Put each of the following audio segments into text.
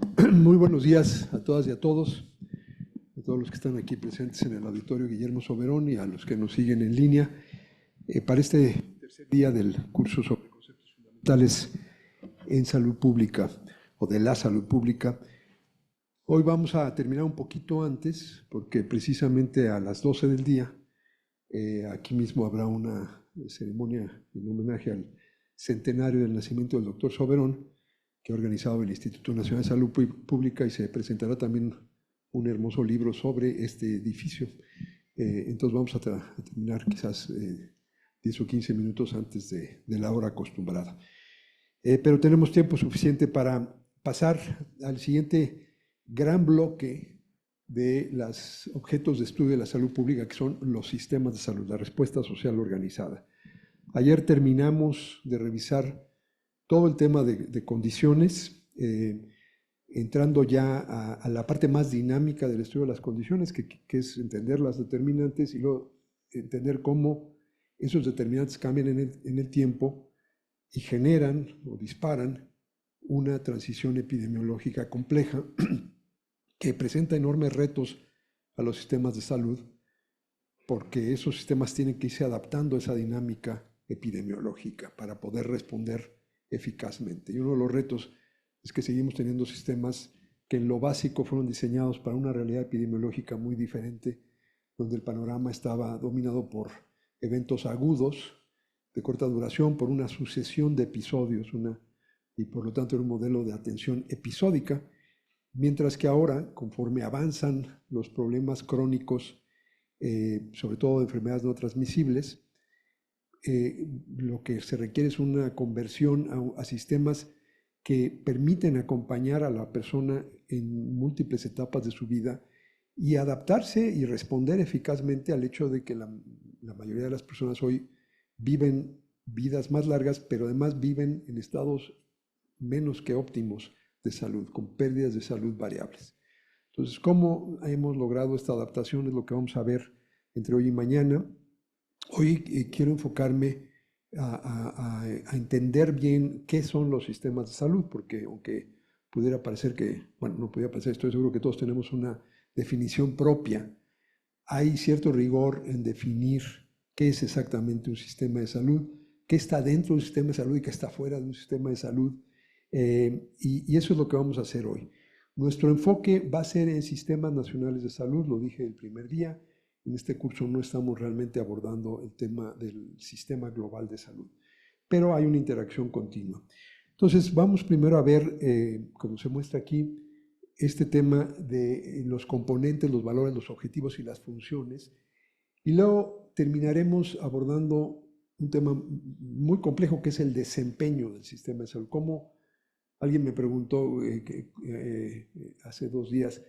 Muy buenos días a todas y a todos los que están aquí presentes en el auditorio Guillermo Soberón y a los que nos siguen en línea. Para este tercer día del curso sobre conceptos fundamentales en salud pública o de la salud pública, hoy vamos a terminar un poquito antes porque precisamente a las 12 del día aquí mismo habrá una ceremonia en homenaje al centenario del nacimiento del doctor Soberón, que ha organizado el Instituto Nacional de Salud Pública, y se presentará también un hermoso libro sobre este edificio. Entonces vamos a terminar quizás 10 o 15 minutos antes de la hora acostumbrada. Pero tenemos tiempo suficiente para pasar al siguiente gran bloque de los objetos de estudio de la salud pública, que son los sistemas de salud, la respuesta social organizada. Ayer terminamos de revisar todo el tema de condiciones, entrando ya a la parte más dinámica del estudio de las condiciones, que es entender las determinantes y luego entender cómo esos determinantes cambian en el tiempo y generan o disparan una transición epidemiológica compleja que presenta enormes retos a los sistemas de salud, porque esos sistemas tienen que irse adaptando a esa dinámica epidemiológica para poder responder eficazmente. Y uno de los retos es que seguimos teniendo sistemas que en lo básico fueron diseñados para una realidad epidemiológica muy diferente, donde el panorama estaba dominado por eventos agudos de corta duración, por una sucesión de episodios, y por lo tanto era un modelo de atención episódica, mientras que ahora, conforme avanzan los problemas crónicos, sobre todo de enfermedades no transmisibles, lo que se requiere es una conversión a sistemas que permiten acompañar a la persona en múltiples etapas de su vida y adaptarse y responder eficazmente al hecho de que la mayoría de las personas hoy viven vidas más largas, pero además viven en estados menos que óptimos de salud, con pérdidas de salud variables. Entonces, ¿cómo hemos logrado esta adaptación? Es lo que vamos a ver entre hoy y mañana. Hoy quiero enfocarme a entender bien qué son los sistemas de salud, porque aunque pudiera parecer que, bueno, no pudiera parecer, estoy seguro que todos tenemos una definición propia, hay cierto rigor en definir qué es exactamente un sistema de salud, qué está dentro de un sistema de salud y qué está fuera de un sistema de salud. Y eso es lo que vamos a hacer hoy. Nuestro enfoque va a ser en sistemas nacionales de salud, lo dije el primer día. En este curso no estamos realmente abordando el tema del sistema global de salud, pero hay una interacción continua. Entonces, vamos primero a ver, como se muestra aquí, este tema de los componentes, los valores, los objetivos y las funciones. Y luego terminaremos abordando un tema muy complejo que es el desempeño del sistema de salud. Como alguien me preguntó hace 2 días,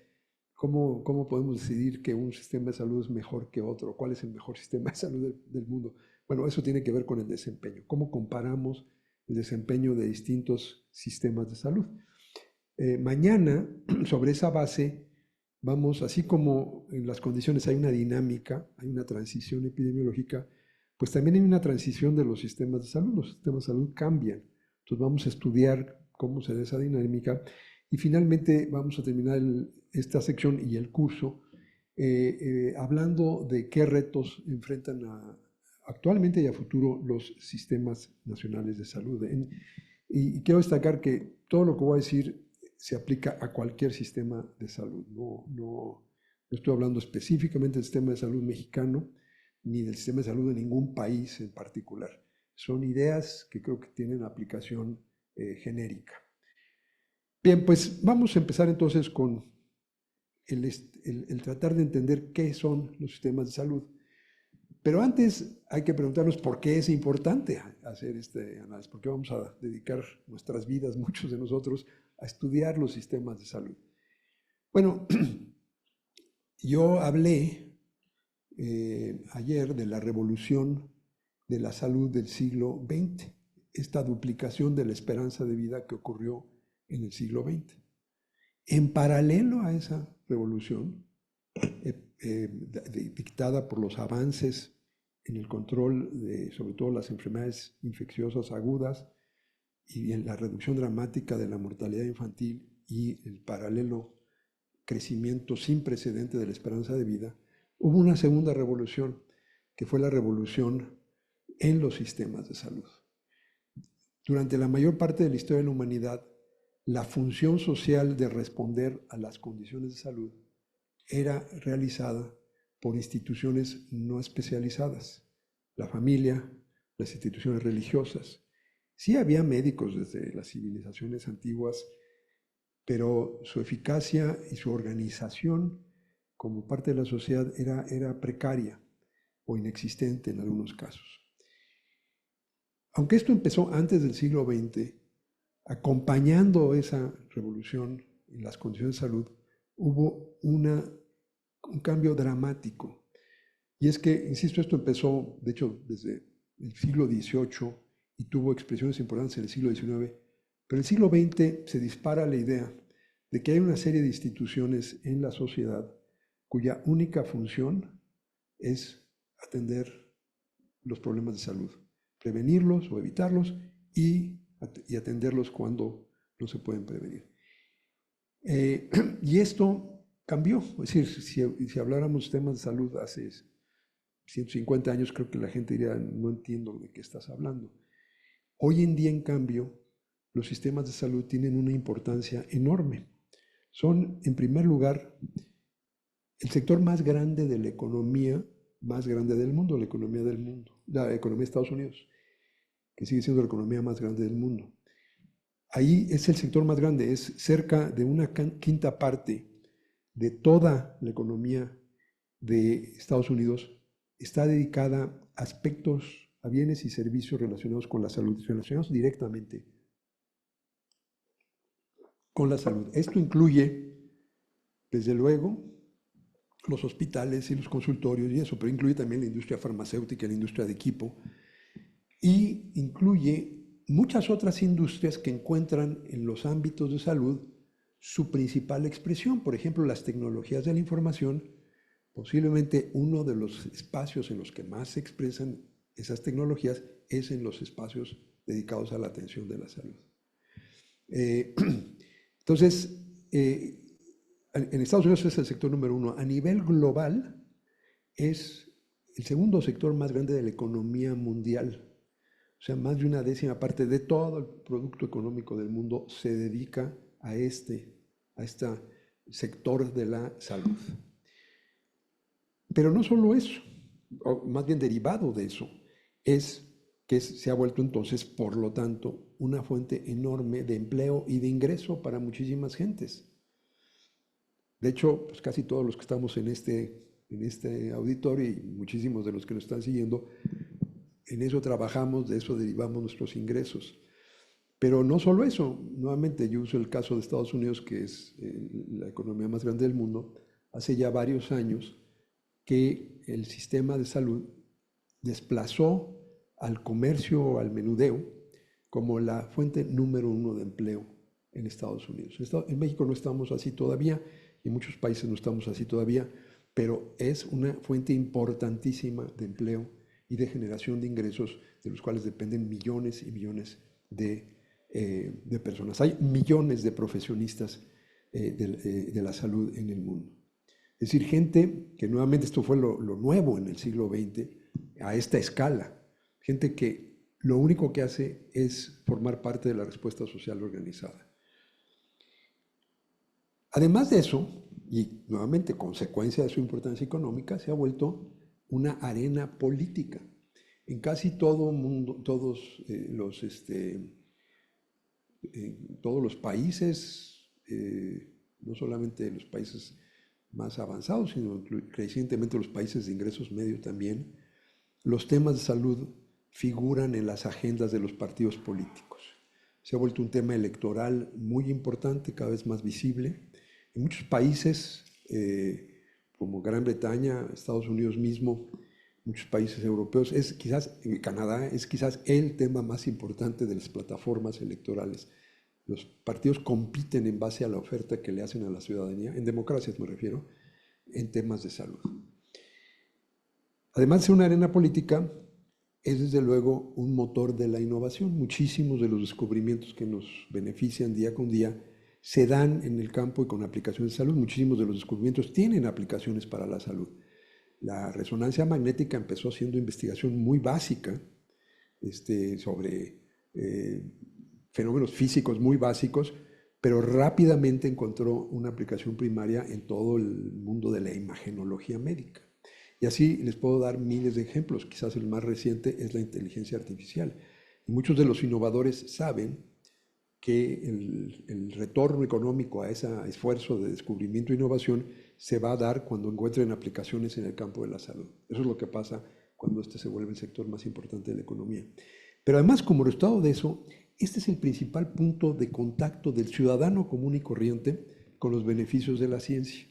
¿cómo podemos decidir que un sistema de salud es mejor que otro? ¿Cuál es el mejor sistema de salud del mundo? Bueno, eso tiene que ver con el desempeño. ¿Cómo comparamos el desempeño de distintos sistemas de salud? Mañana, sobre esa base, vamos, así como en las condiciones hay una dinámica, hay una transición epidemiológica, pues también hay una transición de los sistemas de salud. Los sistemas de salud cambian. Entonces vamos a estudiar cómo se da esa dinámica y finalmente vamos a terminar esta sección y el curso hablando de qué retos enfrentan actualmente y a futuro los sistemas nacionales de salud. Y quiero destacar que todo lo que voy a decir se aplica a cualquier sistema de salud. No estoy hablando específicamente del sistema de salud mexicano ni del sistema de salud de ningún país en particular. Son ideas que creo que tienen aplicación genérica. Bien, pues vamos a empezar entonces con el tratar de entender qué son los sistemas de salud. Pero antes hay que preguntarnos por qué es importante hacer este análisis, por qué vamos a dedicar nuestras vidas, muchos de nosotros, a estudiar los sistemas de salud. Bueno, yo hablé ayer de la revolución de la salud del siglo XX, esta duplicación de la esperanza de vida que ocurrió en el siglo XX. En paralelo a esa revolución, dictada por los avances en el control de, sobre todo, las enfermedades infecciosas agudas y en la reducción dramática de la mortalidad infantil y el paralelo crecimiento sin precedente de la esperanza de vida, hubo una segunda revolución, que fue la revolución en los sistemas de salud. Durante la mayor parte de la historia de la humanidad, la función social de responder a las condiciones de salud era realizada por instituciones no especializadas, la familia, las instituciones religiosas. Sí había médicos desde las civilizaciones antiguas, pero su eficacia y su organización como parte de la sociedad era precaria o inexistente en algunos casos. Aunque esto empezó antes del siglo XX, acompañando esa revolución en las condiciones de salud, hubo un cambio dramático. Y es que, insisto, esto empezó, de hecho, desde el siglo XVIII y tuvo expresiones importantes en el siglo XIX, pero en el siglo XX se dispara la idea de que hay una serie de instituciones en la sociedad cuya única función es atender los problemas de salud, prevenirlos o evitarlos y atenderlos cuando no se pueden prevenir. Y esto cambió, es decir, si habláramos de temas de salud hace 150 años, creo que la gente diría, no entiendo de qué estás hablando. Hoy en día, en cambio, los sistemas de salud tienen una importancia enorme. Son, en primer lugar, el sector más grande de la economía más grande del mundo, la economía de Estados Unidos, que sigue siendo la economía más grande del mundo. Ahí es el sector más grande, es cerca de una quinta parte de toda la economía de Estados Unidos, está dedicada a aspectos, a bienes y servicios relacionados con la salud, relacionados directamente con la salud. Esto incluye, desde luego, los hospitales y los consultorios y eso, pero incluye también la industria farmacéutica, la industria de equipo, y incluye muchas otras industrias que encuentran en los ámbitos de salud su principal expresión. Por ejemplo, las tecnologías de la información, posiblemente uno de los espacios en los que más se expresan esas tecnologías es en los espacios dedicados a la atención de la salud. Entonces, en Estados Unidos es el sector número uno. A nivel global es el segundo sector más grande de la economía mundial. O sea, más de una décima parte de todo el producto económico del mundo se dedica a este sector de la salud. Pero no solo eso, o más bien derivado de eso, es que se ha vuelto entonces, por lo tanto, una fuente enorme de empleo y de ingreso para muchísimas gentes. De hecho, pues casi todos los que estamos en este auditorio y muchísimos de los que nos están siguiendo, en eso trabajamos, de eso derivamos nuestros ingresos. Pero no solo eso, nuevamente yo uso el caso de Estados Unidos, que es la economía más grande del mundo. Hace ya varios años que el sistema de salud desplazó al comercio, al menudeo, como la fuente número uno de empleo en Estados Unidos. En México no estamos así todavía, y en muchos países no estamos así todavía, pero es una fuente importantísima de empleo y de generación de ingresos, de los cuales dependen millones y millones de personas. Hay millones de profesionistas de la salud en el mundo. Es decir, gente que nuevamente esto fue lo nuevo en el siglo XX, a esta escala, gente que lo único que hace es formar parte de la respuesta social organizada. Además de eso, y nuevamente consecuencia de su importancia económica, se ha vuelto una arena política. En casi todo mundo, todos los países, no solamente los países más avanzados, sino crecientemente los países de ingresos medios también, los temas de salud figuran en las agendas de los partidos políticos. Se ha vuelto un tema electoral muy importante, cada vez más visible. En muchos países, como Gran Bretaña, Estados Unidos mismo, muchos países europeos, Canadá es quizás el tema más importante de las plataformas electorales. Los partidos compiten en base a la oferta que le hacen a la ciudadanía, en democracias me refiero, en temas de salud. Además de ser una arena política, es desde luego un motor de la innovación. Muchísimos de los descubrimientos que nos benefician día con día se dan en el campo y con aplicaciones de salud. Muchísimos de los descubrimientos tienen aplicaciones para la salud. La resonancia magnética empezó siendo investigación muy básica sobre fenómenos físicos muy básicos, pero rápidamente encontró una aplicación primaria en todo el mundo de la imagenología médica. Y así les puedo dar miles de ejemplos. Quizás el más reciente es la inteligencia artificial. Y muchos de los innovadores saben que el retorno económico a ese esfuerzo de descubrimiento e innovación se va a dar cuando encuentren aplicaciones en el campo de la salud. Eso es lo que pasa cuando este se vuelve el sector más importante de la economía. Pero además, como resultado de eso, este es el principal punto de contacto del ciudadano común y corriente con los beneficios de la ciencia.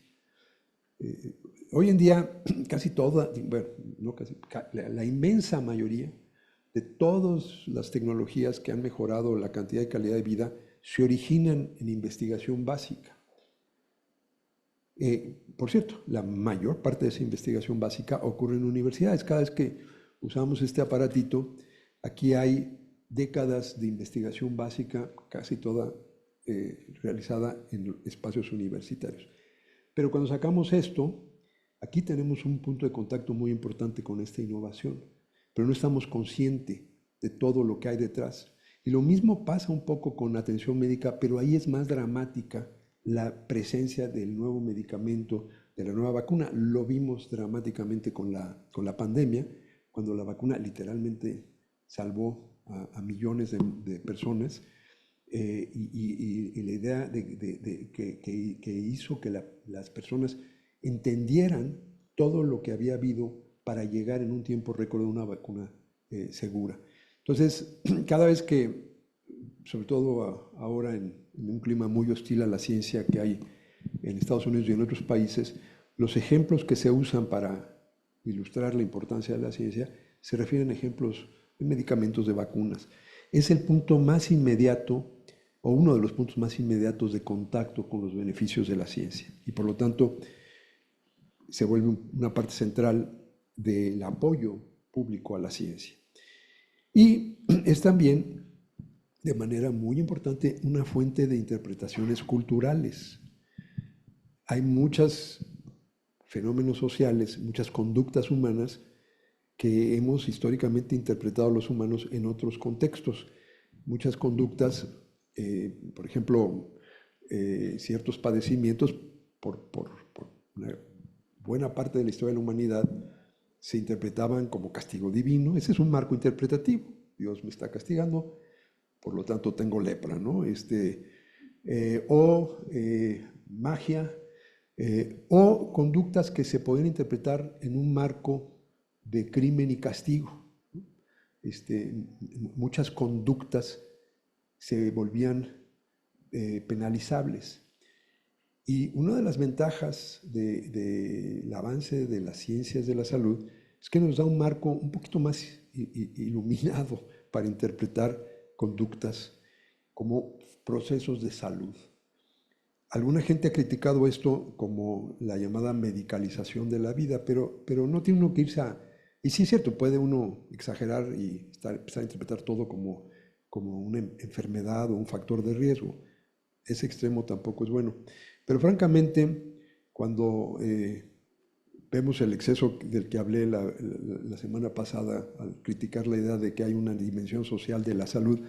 Hoy en día, casi toda, bueno, no casi, la inmensa mayoría de todas las tecnologías que han mejorado la cantidad y calidad de vida se originan en investigación básica. Por cierto, la mayor parte de esa investigación básica ocurre en universidades. Cada vez que usamos este aparatito, aquí hay décadas de investigación básica, casi toda realizada en espacios universitarios. Pero cuando sacamos esto, aquí tenemos un punto de contacto muy importante con esta innovación, pero no estamos conscientes de todo lo que hay detrás. Y lo mismo pasa un poco con atención médica, pero ahí es más dramática la presencia del nuevo medicamento, de la nueva vacuna. Lo vimos dramáticamente con la pandemia, cuando la vacuna literalmente salvó a millones de personas, y la idea que hizo que las personas entendieran todo lo que había habido para llegar en un tiempo récord a una vacuna segura. Entonces, cada vez que, sobre todo ahora en un clima muy hostil a la ciencia que hay en Estados Unidos y en otros países, los ejemplos que se usan para ilustrar la importancia de la ciencia se refieren a ejemplos de medicamentos, de vacunas. Es el punto más inmediato, o uno de los puntos más inmediatos de contacto con los beneficios de la ciencia. Y por lo tanto, se vuelve una parte central del apoyo público a la ciencia. Y es también, de manera muy importante, una fuente de interpretaciones culturales. Hay muchos fenómenos sociales, muchas conductas humanas que hemos históricamente interpretado los humanos en otros contextos. Muchas conductas, por ejemplo, ciertos padecimientos, por una buena parte de la historia de la humanidad, se interpretaban como castigo divino. Ese es un marco interpretativo. Dios me está castigando, por lo tanto tengo lepra, ¿no? Magia, o conductas que se pueden interpretar en un marco de crimen y castigo. Muchas conductas se volvían penalizables. Y una de las ventajas del avance de las ciencias de la salud es que nos da un marco un poquito más iluminado para interpretar conductas como procesos de salud. Alguna gente ha criticado esto como la llamada medicalización de la vida, pero no tiene uno que irse a... Y sí es cierto, puede uno exagerar y empezar a interpretar todo como una enfermedad o un factor de riesgo. Ese extremo tampoco es bueno. Pero francamente, cuando vemos el exceso del que hablé la semana pasada al criticar la idea de que hay una dimensión social de la salud,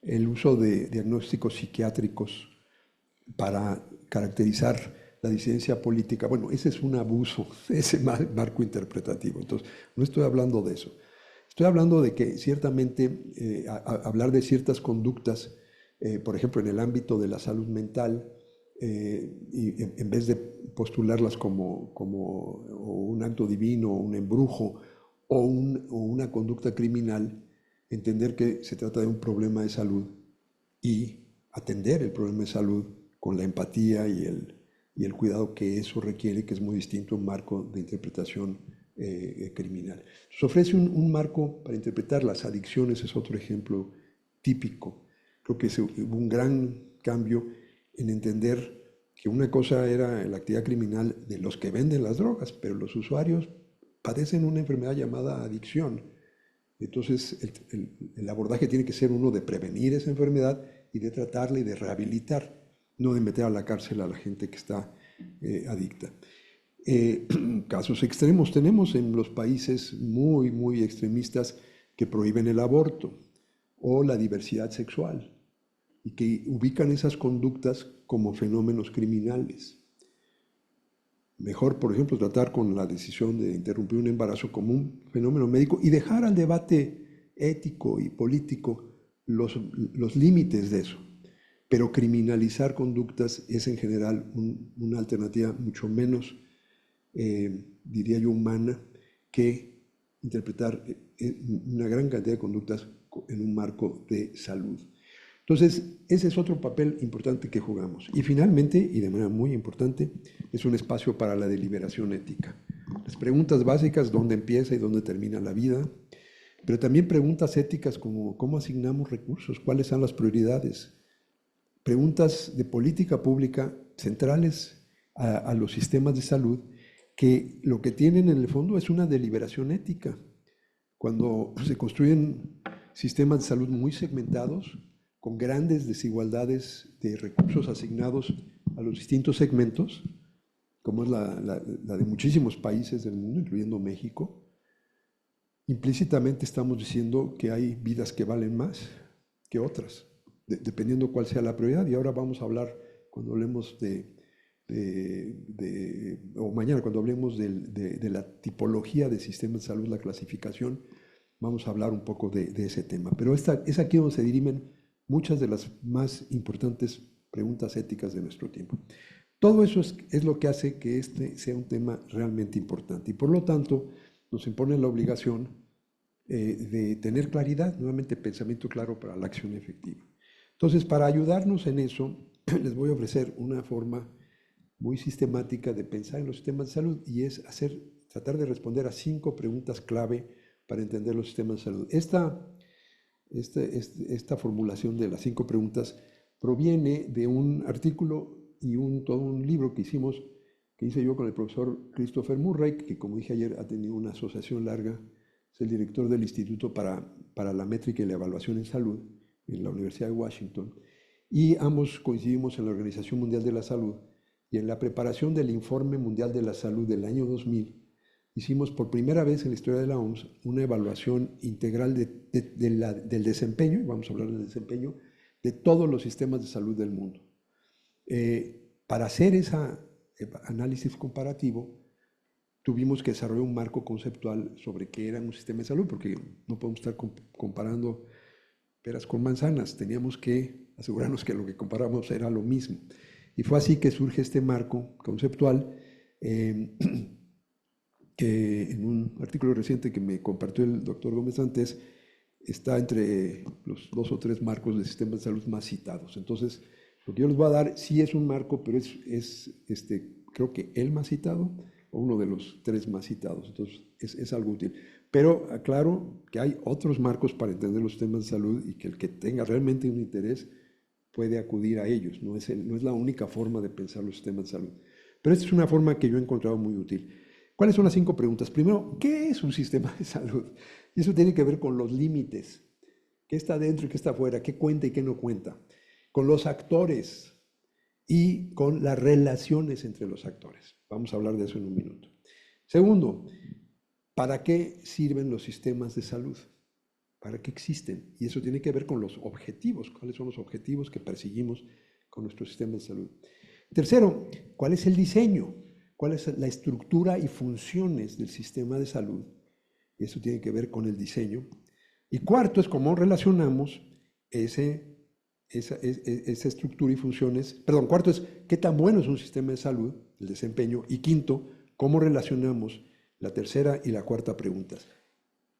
el uso de diagnósticos psiquiátricos para caracterizar la disidencia política, bueno, ese es un abuso, ese marco interpretativo. Entonces, no estoy hablando de eso. Estoy hablando de que ciertamente hablar de ciertas conductas, por ejemplo, en el ámbito de la salud mental, y en vez de postularlas como un acto divino, un embrujo o una conducta criminal, entender que se trata de un problema de salud y atender el problema de salud con la empatía y el cuidado que eso requiere, que es muy distinto a un marco de interpretación criminal. Entonces, ofrece un marco para interpretar las adicciones, es otro ejemplo típico. Creo que hubo un gran cambio en entender que una cosa era la actividad criminal de los que venden las drogas, pero los usuarios padecen una enfermedad llamada adicción. Entonces, el abordaje tiene que ser uno de prevenir esa enfermedad y de tratarla y de rehabilitar. no de meter a la cárcel a la gente que está adicta. Casos extremos tenemos en los países muy, muy extremistas que prohíben el aborto o la diversidad sexual y que ubican esas conductas como fenómenos criminales. Mejor, por ejemplo, tratar con la decisión de interrumpir un embarazo como un fenómeno médico y dejar al debate ético y político los límites de eso. Pero criminalizar conductas es en general una alternativa mucho menos, diría yo, humana que interpretar una gran cantidad de conductas en un marco de salud. Entonces, ese es otro papel importante que jugamos. Y finalmente, y de manera muy importante, es un espacio para la deliberación ética. Las preguntas básicas, dónde empieza y dónde termina la vida, pero también preguntas éticas como cómo asignamos recursos, cuáles son las prioridades, preguntas de política pública centrales a los sistemas de salud, que lo que tienen en el fondo es una deliberación ética. Cuando se construyen sistemas de salud muy segmentados, con grandes desigualdades de recursos asignados a los distintos segmentos, como es la de muchísimos países del mundo, incluyendo México, implícitamente estamos diciendo que hay vidas que valen más que otras, dependiendo cuál sea la prioridad. Y ahora vamos a hablar, cuando hablemos o mañana cuando hablemos de la tipología de sistemas de salud, la clasificación, vamos a hablar un poco de ese tema. Pero es aquí donde se dirimen muchas de las más importantes preguntas éticas de nuestro tiempo. Todo eso es lo que hace que este sea un tema realmente importante y por lo tanto nos impone la obligación de tener claridad, nuevamente pensamiento claro para la acción efectiva. Entonces, para ayudarnos en eso, les voy a ofrecer una forma muy sistemática de pensar en los sistemas de salud y es tratar de responder a 5 preguntas clave para entender los sistemas de salud. Esta formulación de las 5 preguntas proviene de un artículo y todo un libro que hice yo con el profesor Christopher Murray, que como dije ayer ha tenido una asociación larga, es el director del Instituto para la Métrica y la Evaluación en Salud en la Universidad de Washington, y ambos coincidimos en la Organización Mundial de la Salud y en la preparación del Informe Mundial de la Salud del año 2000, hicimos por primera vez en la historia de la OMS una evaluación integral del desempeño, y vamos a hablar del desempeño, de todos los sistemas de salud del mundo. Para hacer ese análisis comparativo, tuvimos que desarrollar un marco conceptual sobre qué era un sistema de salud, porque no podemos estar comparando peras con manzanas, teníamos que asegurarnos que lo que comparamos era lo mismo. Y fue así que surge este marco conceptual, que en un artículo reciente que me compartió el doctor Gómez Antes, está entre los 2 o 3 marcos de sistemas de salud más citados. Entonces, lo que yo les voy a dar sí es un marco, pero creo que el más citado o uno de los 3 más citados. Entonces, es algo útil. Pero aclaro que hay otros marcos para entender los sistemas de salud y que el que tenga realmente un interés puede acudir a ellos. No es la única forma de pensar los sistemas de salud. Pero esta es una forma que yo he encontrado muy útil. ¿Cuáles son las 5 preguntas? Primero, ¿qué es un sistema de salud? Y eso tiene que ver con los límites. ¿Qué está dentro y qué está afuera? ¿Qué cuenta y qué no cuenta? Con los actores y con las relaciones entre los actores. Vamos a hablar de eso en un minuto. Segundo, ¿para qué sirven los sistemas de salud? ¿Para qué existen? Y eso tiene que ver con los objetivos. ¿Cuáles son los objetivos que perseguimos con nuestro sistema de salud? Tercero, ¿cuál es el diseño? ¿Cuál es la estructura y funciones del sistema de salud? Eso tiene que ver con el diseño. Y cuarto es cómo relacionamos esa estructura y funciones. Perdón, cuarto es qué tan bueno es un sistema de salud, el desempeño. Y quinto, cómo relacionamos la tercera y la cuarta preguntas.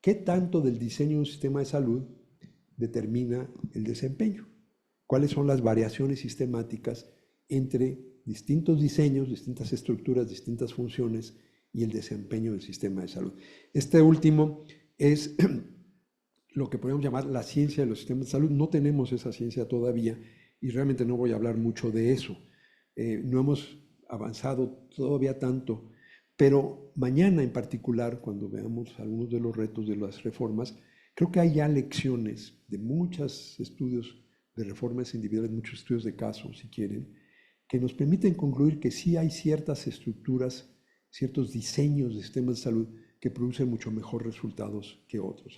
¿Qué tanto del diseño de un sistema de salud determina el desempeño? ¿Cuáles son las variaciones sistemáticas entre distintos diseños, distintas estructuras, distintas funciones y el desempeño del sistema de salud? Este último es lo que podemos llamar la ciencia de los sistemas de salud. No tenemos esa ciencia todavía y realmente no voy a hablar mucho de eso. No hemos avanzado todavía tanto, pero mañana en particular, cuando veamos algunos de los retos de las reformas, creo que hay ya lecciones de muchos estudios de reformas individuales, muchos estudios de casos, si quieren, que nos permiten concluir que sí hay ciertas estructuras, ciertos diseños de sistemas de salud que producen mucho mejor resultados que otros.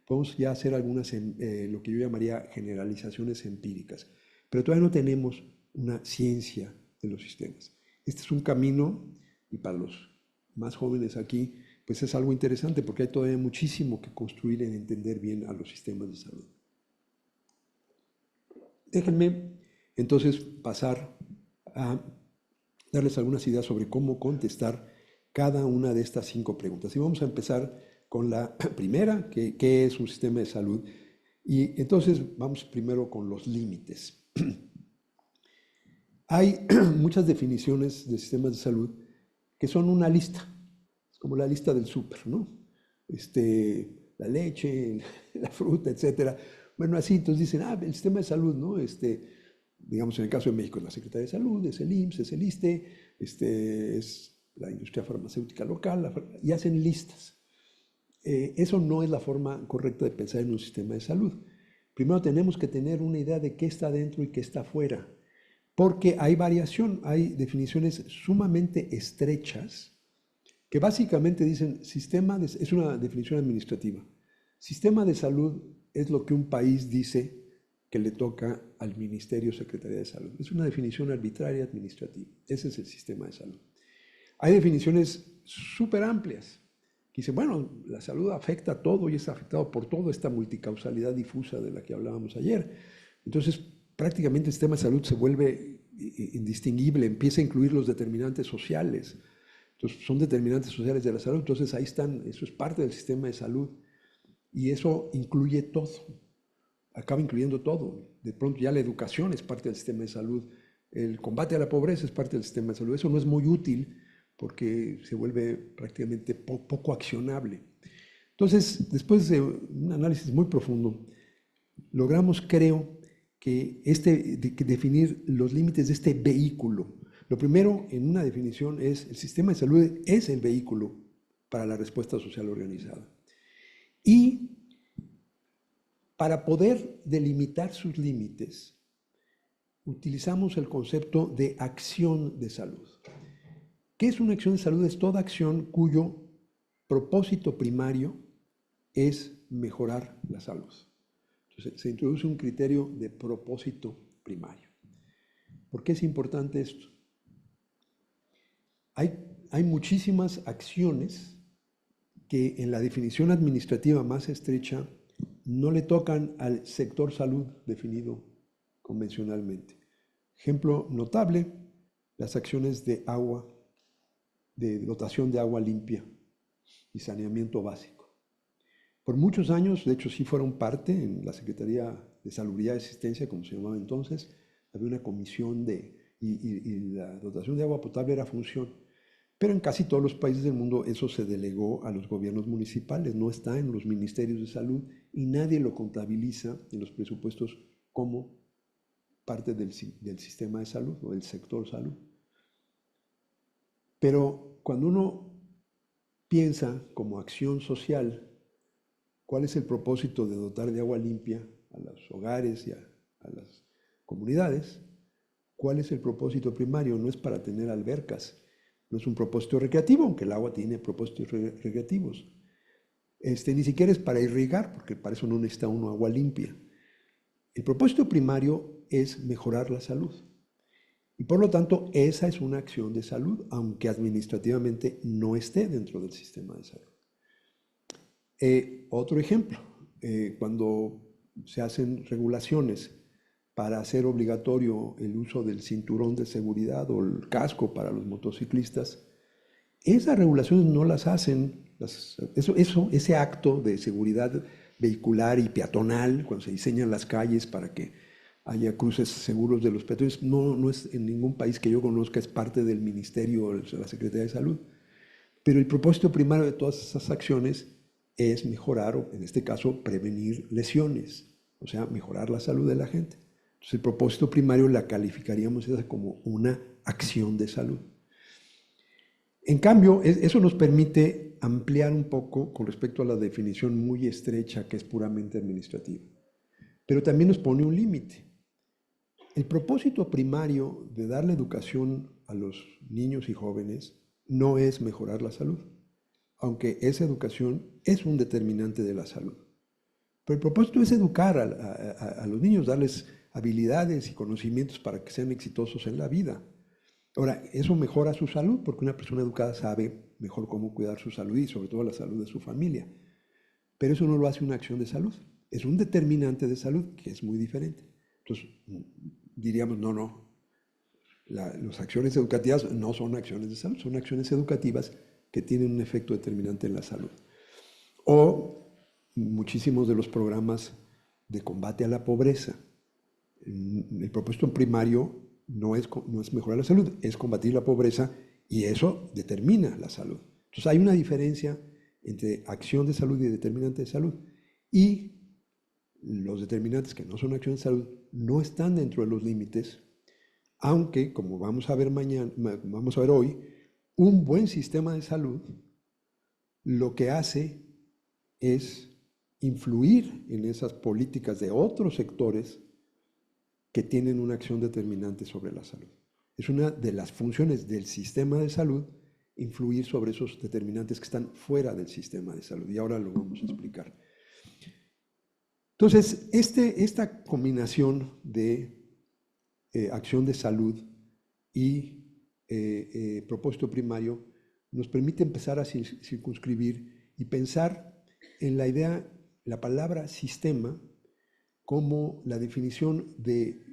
Podemos ya hacer algunas, lo que yo llamaría generalizaciones empíricas, pero todavía no tenemos una ciencia de los sistemas. Este es un camino, y para los más jóvenes aquí, pues es algo interesante porque hay todavía muchísimo que construir en entender bien a los sistemas de salud. Déjenme entonces pasar a darles algunas ideas sobre cómo contestar cada una de estas 5 preguntas. Y vamos a empezar con la primera, que ¿qué es un sistema de salud? Y entonces vamos primero con los límites. Hay muchas definiciones de sistemas de salud que son una lista, es como la lista del súper, ¿no? La leche, la fruta, etcétera. Bueno, así, entonces dicen, el sistema de salud, ¿no? Digamos, en el caso de México, es la Secretaría de Salud, es el IMSS, es el ISSSTE, es la industria farmacéutica local, y hacen listas. Eso no es la forma correcta de pensar en un sistema de salud. Primero tenemos que tener una idea de qué está dentro y qué está fuera, porque hay variación, hay definiciones sumamente estrechas que básicamente dicen, es una definición administrativa. Sistema de salud es lo que un país dice que le toca al Ministerio Secretaría de Salud. Es una definición arbitraria administrativa. Ese es el sistema de salud. Hay definiciones súper amplias que dicen, bueno, la salud afecta a todo y es afectado por toda esta multicausalidad difusa de la que hablábamos ayer. Entonces, prácticamente el sistema de salud se vuelve indistinguible, empieza a incluir los determinantes sociales. Entonces, son determinantes sociales de la salud, entonces ahí están, eso es parte del sistema de salud y eso incluye todo, acaba incluyendo todo. De pronto ya la educación es parte del sistema de salud, el combate a la pobreza es parte del sistema de salud. Eso no es muy útil porque se vuelve prácticamente poco accionable. Entonces, después de un análisis muy profundo, logramos, creo, que definir los límites de este vehículo. Lo primero en una definición es el sistema de salud es el vehículo para la respuesta social organizada. Y para poder delimitar sus límites, utilizamos el concepto de acción de salud. ¿Qué es una acción de salud? Es toda acción cuyo propósito primario es mejorar la salud. Entonces, se introduce un criterio de propósito primario. ¿Por qué es importante esto? Hay muchísimas acciones que en la definición administrativa más estrecha no le tocan al sector salud definido convencionalmente. Ejemplo notable, las acciones de agua, de dotación de agua limpia y saneamiento básico. Por muchos años, de hecho sí fueron parte en la Secretaría de Salubridad y Asistencia, como se llamaba entonces, había una comisión y la dotación de agua potable era función. Pero en casi todos los países del mundo eso se delegó a los gobiernos municipales, no está en los ministerios de salud y nadie lo contabiliza en los presupuestos como parte del sistema de salud o del sector salud. Pero cuando uno piensa como acción social, ¿cuál es el propósito de dotar de agua limpia a los hogares y a las comunidades? ¿Cuál es el propósito primario? No es para tener albercas, no es un propósito recreativo, aunque el agua tiene propósitos recreativos. Ni siquiera es para irrigar, porque para eso no necesita uno agua limpia. El propósito primario es mejorar la salud. Y por lo tanto, esa es una acción de salud, aunque administrativamente no esté dentro del sistema de salud. Otro ejemplo, cuando se hacen regulaciones para hacer obligatorio el uso del cinturón de seguridad o el casco para los motociclistas, esas regulaciones no las hacen, ese acto de seguridad vehicular y peatonal, cuando se diseñan las calles para que haya cruces seguros de los peatones, no es en ningún país que yo conozca, es parte del Ministerio o de la Secretaría de Salud. Pero el propósito primario de todas esas acciones es mejorar, o en este caso, prevenir lesiones, o sea, mejorar la salud de la gente. Entonces, el propósito primario la calificaríamos como una acción de salud. En cambio, eso nos permite ampliar un poco con respecto a la definición muy estrecha que es puramente administrativa. Pero también nos pone un límite. El propósito primario de darle educación a los niños y jóvenes no es mejorar la salud, aunque esa educación es un determinante de la salud. Pero el propósito es educar a los niños, darles habilidades y conocimientos para que sean exitosos en la vida. Ahora, eso mejora su salud porque una persona educada sabe mejor cómo cuidar su salud y sobre todo la salud de su familia. Pero eso no lo hace una acción de salud. Es un determinante de salud que es muy diferente. Entonces, diríamos, no, las acciones educativas no son acciones de salud, son acciones educativas que tienen un efecto determinante en la salud. O muchísimos de los programas de combate a la pobreza. El propósito primario no es mejorar la salud, es combatir la pobreza y eso determina la salud. Entonces hay una diferencia entre acción de salud y determinante de salud. Y los determinantes que no son acción de salud no están dentro de los límites, aunque, como vamos a ver hoy, un buen sistema de salud lo que hace es influir en esas políticas de otros sectores que tienen una acción determinante sobre la salud. Es una de las funciones del sistema de salud influir sobre esos determinantes que están fuera del sistema de salud. Y ahora lo vamos a explicar. Entonces, esta combinación de acción de salud y propósito primario nos permite empezar a circunscribir y pensar en la idea, la palabra sistema, como la definición de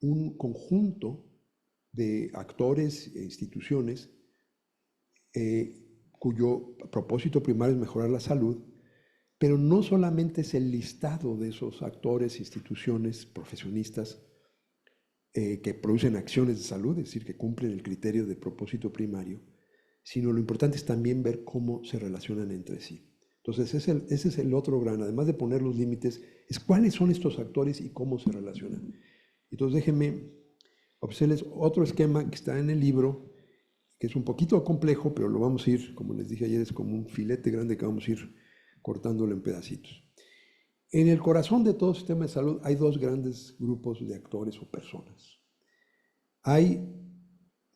un conjunto de actores e instituciones cuyo propósito primario es mejorar la salud, pero no solamente es el listado de esos actores, instituciones, profesionistas que producen acciones de salud, es decir, que cumplen el criterio de propósito primario, sino lo importante es también ver cómo se relacionan entre sí. Entonces, ese es el otro gran, además de poner los límites, es cuáles son estos actores y cómo se relacionan. Entonces, déjenme ofrecerles otro esquema que está en el libro, que es un poquito complejo, pero lo vamos a ir, como les dije ayer, es como un filete grande que vamos a ir cortándolo en pedacitos. En el corazón de todo sistema de salud hay dos grandes grupos de actores o personas. Hay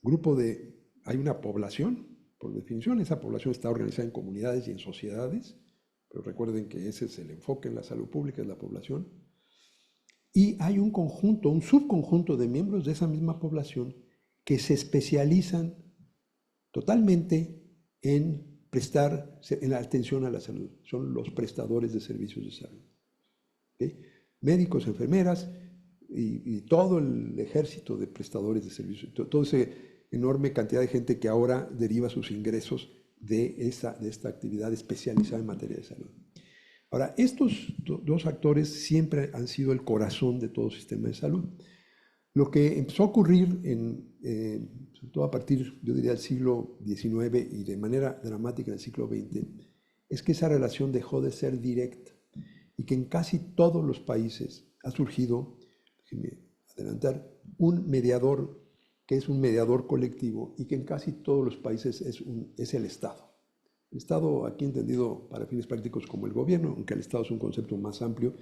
una población, por definición, esa población está organizada en comunidades y en sociedades, pero recuerden que ese es el enfoque en la salud pública, es la población. Y hay un conjunto, un subconjunto de miembros de esa misma población que se especializan totalmente en prestar en la atención a la salud. Son los prestadores de servicios de salud. ¿Okay? Médicos, enfermeras y todo el ejército de prestadores de servicios, toda esa enorme cantidad de gente que ahora deriva sus ingresos de esta actividad especializada en materia de salud. Ahora, estos dos actores siempre han sido el corazón de todo sistema de salud. Lo que empezó a ocurrir, sobre todo a partir, yo diría, del siglo XIX y de manera dramática en el siglo XX, es que esa relación dejó de ser directa y que en casi todos los países ha surgido, déjenme adelantar, un mediador que es un mediador colectivo y que en casi todos los países es el Estado. El Estado, aquí entendido para fines prácticos como el gobierno, aunque el Estado es un concepto más amplio,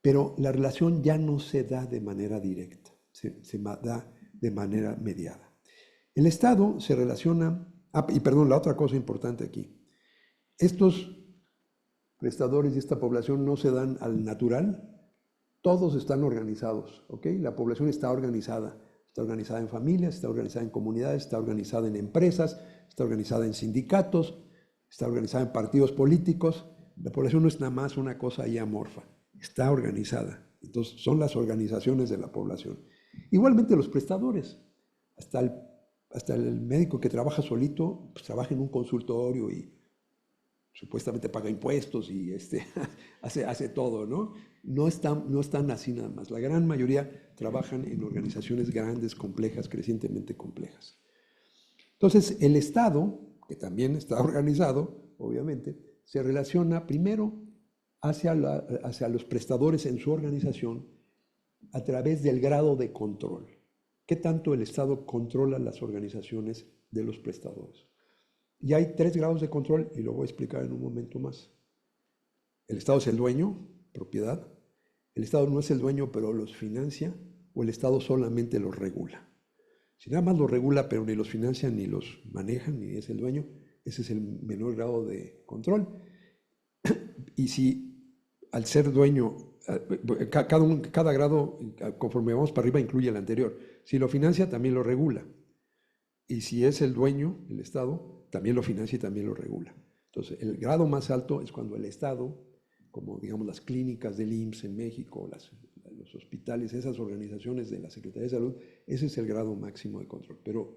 pero la relación ya no se da de manera directa, se da de manera mediada. El Estado se relaciona, la otra cosa importante aquí, estos prestadores y esta población no se dan al natural, todos están organizados, ¿ok? La población está organizada en familias, está organizada en comunidades, está organizada en empresas, está organizada en sindicatos, está organizada en partidos políticos. La población no es nada más una cosa ahí amorfa, está organizada. Entonces, son las organizaciones de la población. Igualmente los prestadores, hasta el médico que trabaja solito, pues trabaja en un consultorio y supuestamente paga impuestos y hace todo, ¿no? No están así nada más. La gran mayoría trabajan en organizaciones grandes, complejas, crecientemente complejas. Entonces, el Estado, que también está organizado, obviamente, se relaciona primero hacia los prestadores en su organización a través del grado de control. ¿Qué tanto el Estado controla las organizaciones de los prestadores? Y hay 3 grados de control y lo voy a explicar en un momento más. El Estado es el dueño, propiedad. El Estado no es el dueño, pero los financia. o el Estado solamente los regula. Si nada más los regula, pero ni los financia, ni los maneja, ni es el dueño, ese es el menor grado de control. Y si al ser dueño, cada grado, conforme vamos para arriba, incluye el anterior. Si lo financia, también lo regula. Y si es el dueño, el Estado, también lo financia y también lo regula. Entonces, el grado más alto es cuando el Estado, como digamos las clínicas del IMSS en México, los hospitales, esas organizaciones de la Secretaría de Salud, ese es el grado máximo de control. Pero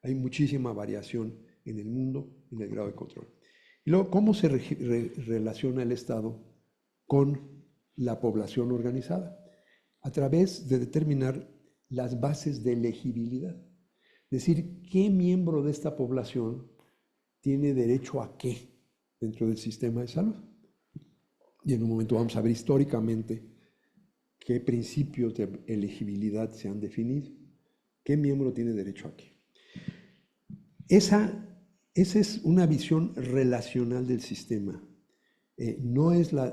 hay muchísima variación en el mundo en el grado de control. Y luego, ¿cómo se relaciona el Estado con la población organizada? A través de determinar las bases de elegibilidad. Es decir, ¿qué miembro de esta población tiene derecho a qué dentro del sistema de salud? Y en un momento vamos a ver históricamente qué principios de elegibilidad se han definido. ¿Qué miembro tiene derecho a qué? Esa es una visión relacional del sistema. No es la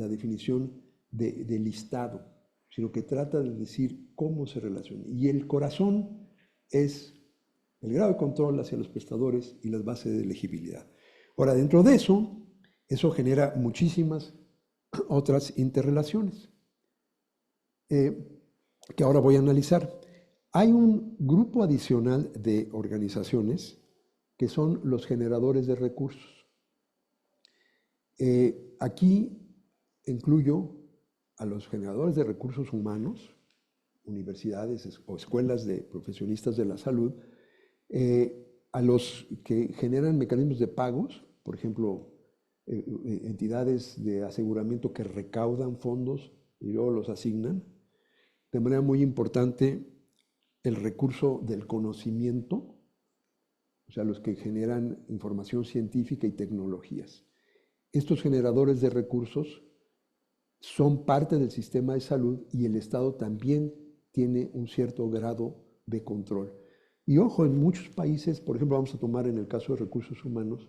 definición de listado, sino que trata de decir cómo se relaciona. Y el corazón es el grado de control hacia los prestadores y las bases de elegibilidad. Ahora, dentro de eso genera muchísimas otras interrelaciones que ahora voy a analizar. Hay un grupo adicional de organizaciones que son los generadores de recursos. Aquí incluyo a los generadores de recursos humanos, universidades o escuelas de profesionistas de la salud, a los que generan mecanismos de pagos, por ejemplo, entidades de aseguramiento que recaudan fondos y luego los asignan. De manera muy importante, el recurso del conocimiento, o sea, los que generan información científica y tecnologías. Estos generadores de recursos son parte del sistema de salud y el Estado también tiene un cierto grado de control. Y ojo, en muchos países, por ejemplo, vamos a tomar en el caso de recursos humanos,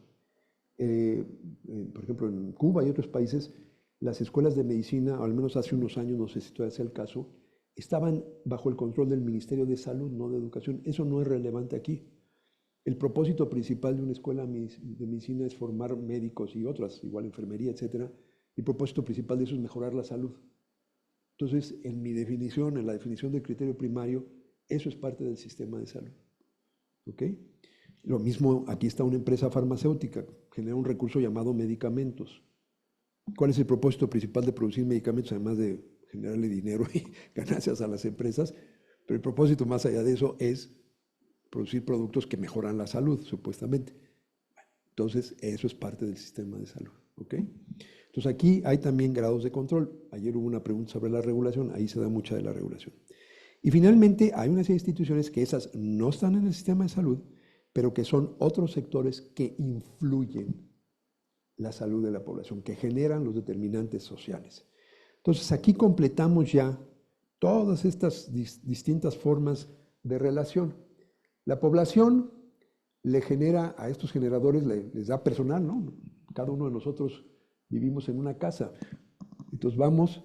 por ejemplo, en Cuba y otros países, las escuelas de medicina, al menos hace unos años, no sé si todavía es el caso, estaban bajo el control del Ministerio de Salud, no de Educación. Eso no es relevante aquí. El propósito principal de una escuela de medicina es formar médicos y otras, igual enfermería, etcétera. El propósito principal de eso es mejorar la salud. Entonces, en mi definición, en la definición del criterio primario, eso es parte del sistema de salud. ¿Ok? Lo mismo, aquí está una empresa farmacéutica, genera un recurso llamado medicamentos. ¿Cuál es el propósito principal de producir medicamentos, además de generarle dinero y ganancias a las empresas? Pero el propósito más allá de eso es producir productos que mejoran la salud, supuestamente. Entonces, eso es parte del sistema de salud. ¿Ok? Entonces, aquí hay también grados de control. Ayer hubo una pregunta sobre la regulación, ahí se da mucha de la regulación. Y finalmente, hay una serie de instituciones que esas no están en el sistema de salud, pero que son otros sectores que influyen la salud de la población, que generan los determinantes sociales. Entonces, aquí completamos ya todas estas distintas formas de relación. La población le genera a estos generadores, les da personal, ¿no? Cada uno de nosotros vivimos en una casa. Entonces vamos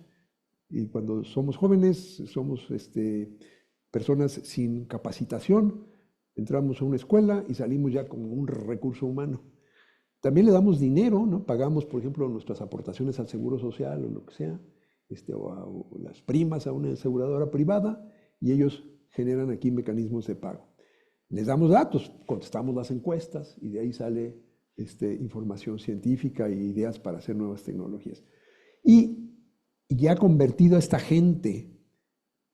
y cuando somos jóvenes, somos personas sin capacitación, entramos a una escuela y salimos ya como un recurso humano. También le damos dinero, ¿no? Pagamos, por ejemplo, nuestras aportaciones al Seguro Social o lo que sea, o las primas a una aseguradora privada, y ellos generan aquí mecanismos de pago. Les damos datos, contestamos las encuestas y de ahí sale información científica e ideas para hacer nuevas tecnologías. Y ya convertido a esta gente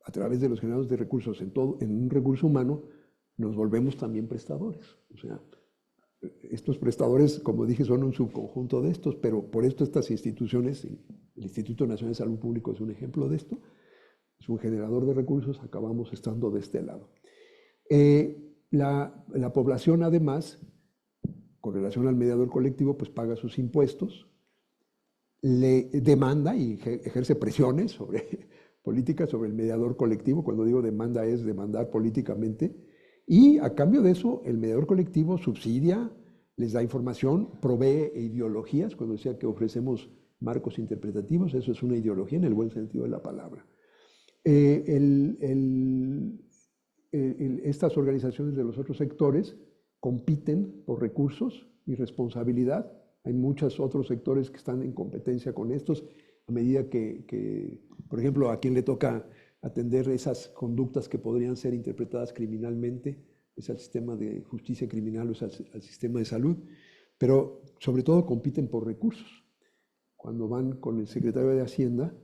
a través de los generadores de recursos en un recurso humano, nos volvemos también prestadores. O sea, estos prestadores, como dije, son un subconjunto de estos, pero por esto estas instituciones, el Instituto Nacional de Salud Pública es un ejemplo de esto, es un generador de recursos, acabamos estando de este lado. La población, además, con relación al mediador colectivo, pues paga sus impuestos, le demanda y ejerce presiones políticas sobre el mediador colectivo. Cuando digo demanda es demandar políticamente, y a cambio de eso el mediador colectivo subsidia, les da información, provee ideologías. Cuando decía que ofrecemos marcos interpretativos, eso es una ideología en el buen sentido de la palabra. Estas organizaciones de los otros sectores compiten por recursos y responsabilidad. Hay muchos otros sectores que están en competencia con estos, a medida que, por ejemplo, a quien le toca atender esas conductas que podrían ser interpretadas criminalmente, es al sistema de justicia criminal o es al sistema de salud, pero sobre todo compiten por recursos. Cuando van con el secretario de Hacienda,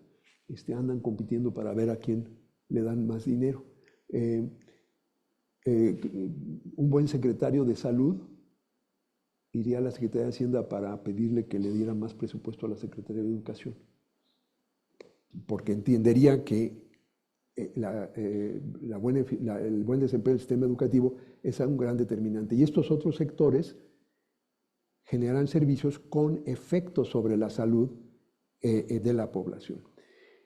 andan compitiendo para ver a quién le dan más dinero. Un buen secretario de salud iría a la Secretaría de Hacienda para pedirle que le diera más presupuesto a la Secretaría de Educación, porque entendería que el buen desempeño del sistema educativo es un gran determinante. Y estos otros sectores generan servicios con efectos sobre la salud de la población.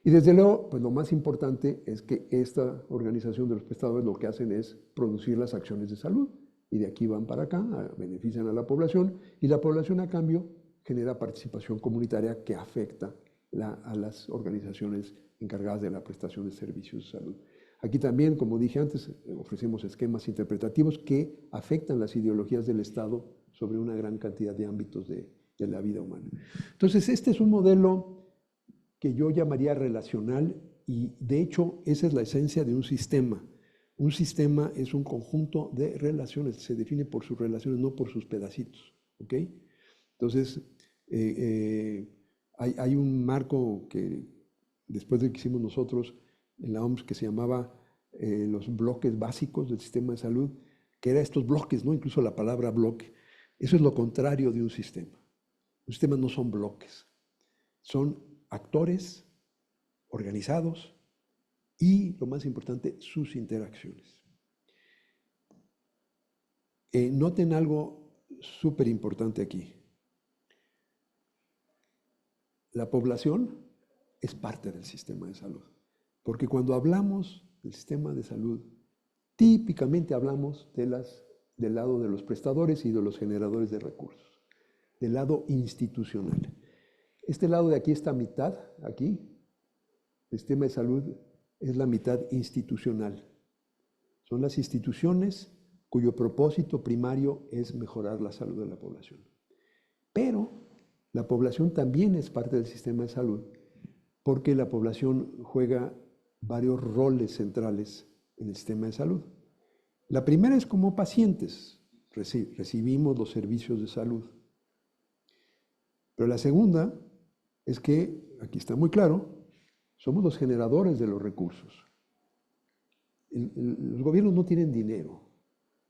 Y desde luego, pues lo más importante es que esta organización de los prestadores lo que hacen es producir las acciones de salud y de aquí van para acá, benefician a la población y la población a cambio genera participación comunitaria que afecta a las organizaciones encargadas de la prestación de servicios de salud. Aquí también, como dije antes, ofrecemos esquemas interpretativos que afectan las ideologías del Estado sobre una gran cantidad de ámbitos de la vida humana. Entonces, este es un modelo que yo llamaría relacional y, de hecho, esa es la esencia de un sistema. Un sistema es un conjunto de relaciones, se define por sus relaciones, no por sus pedacitos, ¿ok? Entonces, hay un marco que después de que hicimos nosotros en la OMS que se llamaba los bloques básicos del sistema de salud, que eran estos bloques, ¿no? Incluso la palabra bloque. Eso es lo contrario de un sistema. Los sistemas no son bloques, son actores organizados y, lo más importante, sus interacciones. Noten algo súper importante aquí. La población es parte del sistema de salud, porque cuando hablamos del sistema de salud, típicamente hablamos del lado de los prestadores y de los generadores de recursos, del lado institucional. Este lado de aquí, esta mitad, aquí, el sistema de salud es la mitad institucional. Son las instituciones cuyo propósito primario es mejorar la salud de la población. Pero la población también es parte del sistema de salud porque la población juega varios roles centrales en el sistema de salud. La primera es como pacientes, recibimos los servicios de salud. Pero la segunda es que, aquí está muy claro, somos los generadores de los recursos. Los gobiernos no tienen dinero.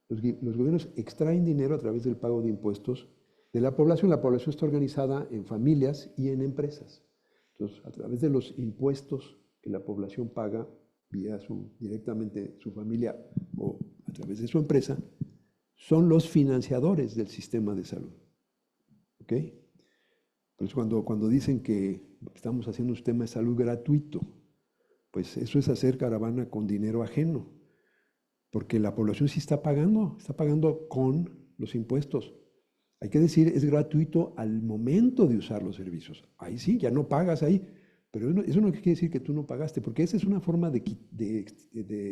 Los gobiernos extraen dinero a través del pago de impuestos de la población. La población está organizada en familias y en empresas. Entonces, a través de los impuestos que la población paga vía directamente su familia o a través de su empresa, son los financiadores del sistema de salud. ¿Ok? Por eso cuando dicen que estamos haciendo un sistema de salud gratuito, pues eso es hacer caravana con dinero ajeno, porque la población sí está pagando con los impuestos. Hay que decir, es gratuito al momento de usar los servicios. Ahí sí, ya no pagas ahí, pero eso no quiere decir que tú no pagaste, porque esa es una forma de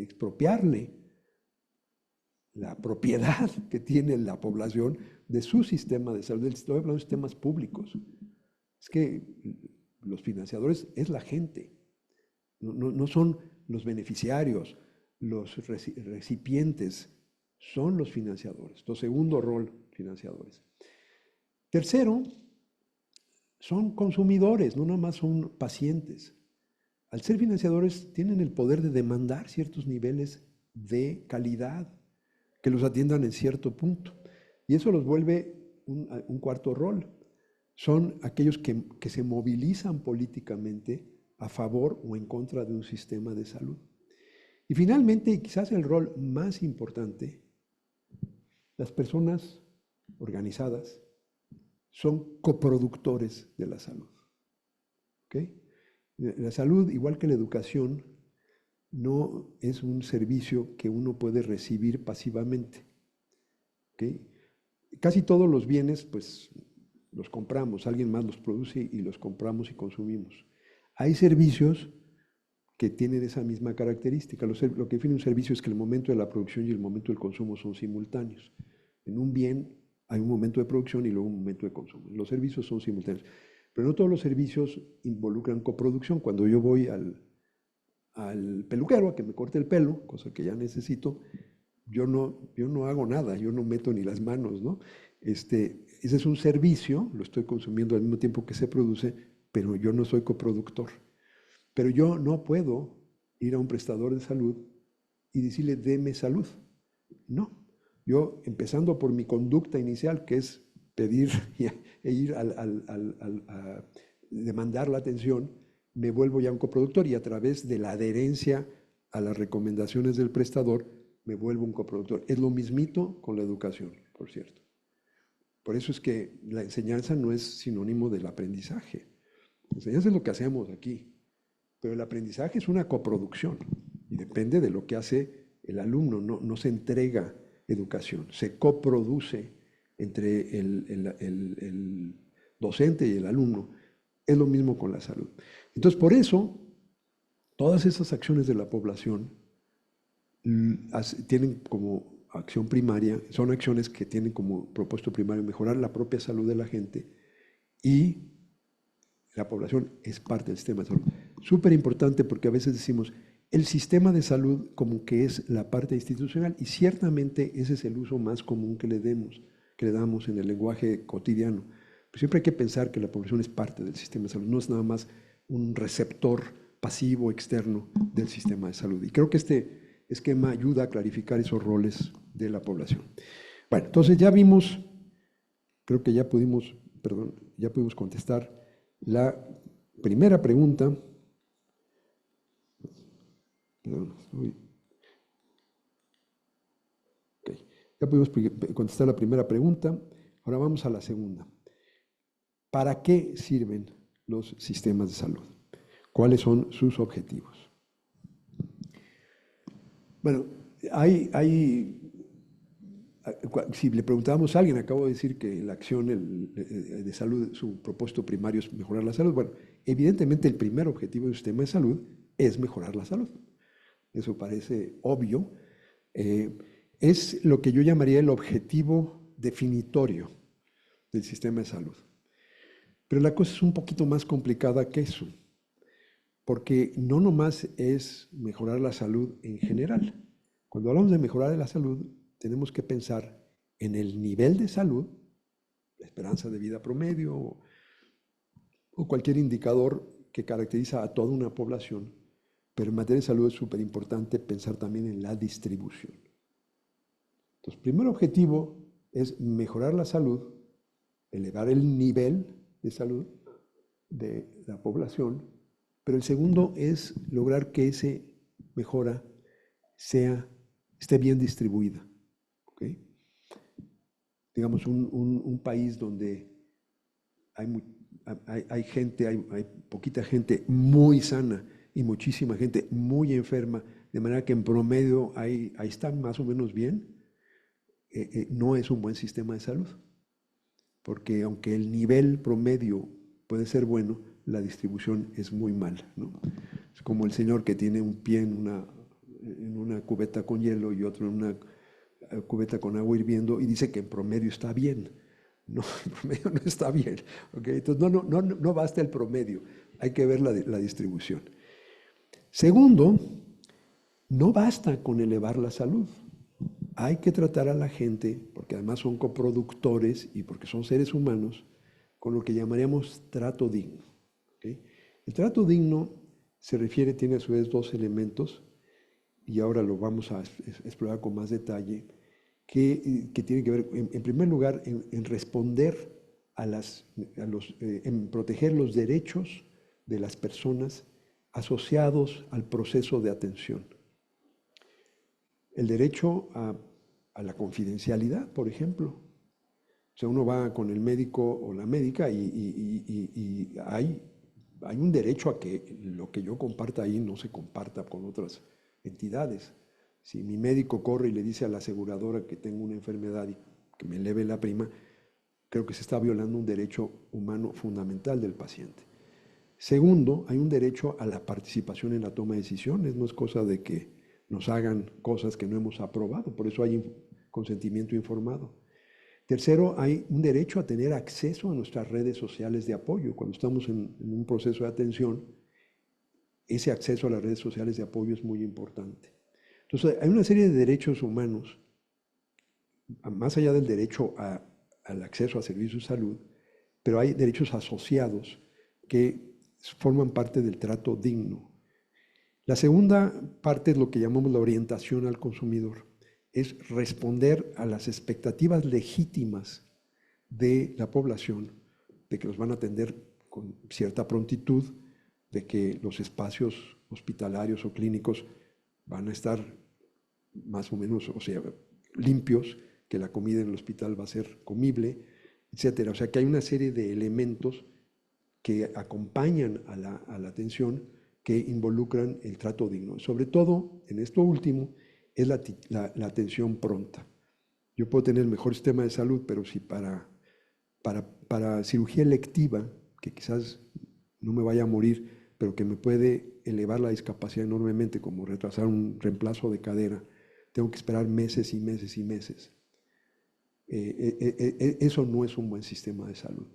expropiarle la propiedad que tiene la población de su sistema de salud. Estoy hablando de sistemas públicos. Es que los financiadores es la gente, no son los beneficiarios, los recipientes, son los financiadores. Entonces, segundo rol, financiadores. Tercero, son consumidores, no nada más son pacientes. Al ser financiadores tienen el poder de demandar ciertos niveles de calidad que los atiendan en cierto punto. Y eso los vuelve un cuarto rol. Son aquellos que se movilizan políticamente a favor o en contra de un sistema de salud. Y finalmente, y quizás el rol más importante, las personas organizadas son coproductores de la salud. ¿Okay? La salud, igual que la educación, no es un servicio que uno puede recibir pasivamente. ¿Okay? Casi todos los bienes, pues, los compramos, alguien más los produce y los compramos y consumimos. Hay servicios que tienen esa misma característica. Lo que define un servicio es que el momento de la producción y el momento del consumo son simultáneos. En un bien hay un momento de producción y luego un momento de consumo. Los servicios son simultáneos. Pero no todos los servicios involucran coproducción. Cuando yo voy al peluquero a que me corte el pelo, cosa que ya necesito, yo no hago nada, yo no meto ni las manos, ¿no? Ese es un servicio, lo estoy consumiendo al mismo tiempo que se produce, pero yo no soy coproductor. Pero yo no puedo ir a un prestador de salud y decirle, deme salud. No. Yo, empezando por mi conducta inicial, que es pedir e ir a demandar la atención, me vuelvo ya un coproductor y a través de la adherencia a las recomendaciones del prestador, me vuelvo un coproductor. Es lo mismito con la educación, por cierto. Por eso es que la enseñanza no es sinónimo del aprendizaje. La enseñanza es lo que hacemos aquí, pero el aprendizaje es una coproducción y depende de lo que hace el alumno. No se entrega educación, se coproduce entre el docente y el alumno. Es lo mismo con la salud. Entonces, por eso, todas esas acciones de la población tienen como acción primaria, son acciones que tienen como propósito primario mejorar la propia salud de la gente y la población es parte del sistema de salud. Súper importante porque a veces decimos, el sistema de salud como que es la parte institucional y ciertamente ese es el uso más común que le damos en el lenguaje cotidiano. Pero siempre hay que pensar que la población es parte del sistema de salud, no es nada más un receptor pasivo externo del sistema de salud. Y creo que este esquema ayuda a clarificar esos roles de la población. Bueno, entonces ya vimos, creo que ya pudimos contestar la primera pregunta. Okay. Ya pudimos contestar la primera pregunta, ahora vamos a la segunda. ¿Para qué sirven los sistemas de salud? ¿Cuáles son sus objetivos? Bueno, si le preguntábamos a alguien, acabo de decir que la acción de salud, su propósito primario es mejorar la salud. Bueno, evidentemente el primer objetivo del sistema de salud es mejorar la salud. Eso parece obvio. Es lo que yo llamaría el objetivo definitorio del sistema de salud. Pero la cosa es un poquito más complicada que eso, porque no nomás es mejorar la salud en general. Cuando hablamos de mejorar la salud, tenemos que pensar en el nivel de salud, la esperanza de vida promedio o cualquier indicador que caracteriza a toda una población, pero en materia de salud es súper importante pensar también en la distribución. Entonces, el primer objetivo es mejorar la salud, elevar el nivel de salud de la población, pero el segundo es lograr que esa mejora esté bien distribuida. ¿Okay? Digamos, un país donde hay poquita gente muy sana y muchísima gente muy enferma, de manera que en promedio ahí están más o menos bien, no es un buen sistema de salud. Porque aunque el nivel promedio puede ser bueno, la distribución es muy mala, ¿no? Es como el señor que tiene un pie en una cubeta con hielo y otro en una cubeta con agua hirviendo y dice que en promedio está bien. No, en promedio no está bien. ¿Okay? Entonces no basta el promedio, hay que ver la distribución. Segundo, no basta con elevar la salud. Hay que tratar a la gente, porque además son coproductores y porque son seres humanos, con lo que llamaríamos trato digno. ¿Okay? El trato digno tiene a su vez dos elementos, y ahora lo vamos a explorar con más detalle, que tienen que ver, en primer lugar, en responder en proteger los derechos de las personas asociados al proceso de atención. El derecho a la confidencialidad, por ejemplo. O sea, uno va con el médico o la médica y hay un derecho a que lo que yo comparta ahí no se comparta con otras entidades. Si mi médico corre y le dice a la aseguradora que tengo una enfermedad y que me eleve la prima, creo que se está violando un derecho humano fundamental del paciente. Segundo, hay un derecho a la participación en la toma de decisiones, no es cosa de que nos hagan cosas que no hemos aprobado, por eso hay consentimiento informado. Tercero, hay un derecho a tener acceso a nuestras redes sociales de apoyo. Cuando estamos en un proceso de atención, ese acceso a las redes sociales de apoyo es muy importante. Entonces, hay una serie de derechos humanos, más allá del derecho al acceso a servicios de salud, pero hay derechos asociados que forman parte del trato digno. La segunda parte es lo que llamamos la orientación al consumidor. Es responder a las expectativas legítimas de la población, de que los van a atender con cierta prontitud, de que los espacios hospitalarios o clínicos van a estar más o menos, o sea, limpios, que la comida en el hospital va a ser comible, etcétera. O sea, que hay una serie de elementos que acompañan a la atención que involucran el trato digno. Sobre todo, en esto último, es la atención pronta. Yo puedo tener el mejor sistema de salud, pero si para cirugía electiva, que quizás no me vaya a morir, pero que me puede elevar la discapacidad enormemente, como retrasar un reemplazo de cadera, tengo que esperar meses y meses y meses. Eso no es un buen sistema de salud.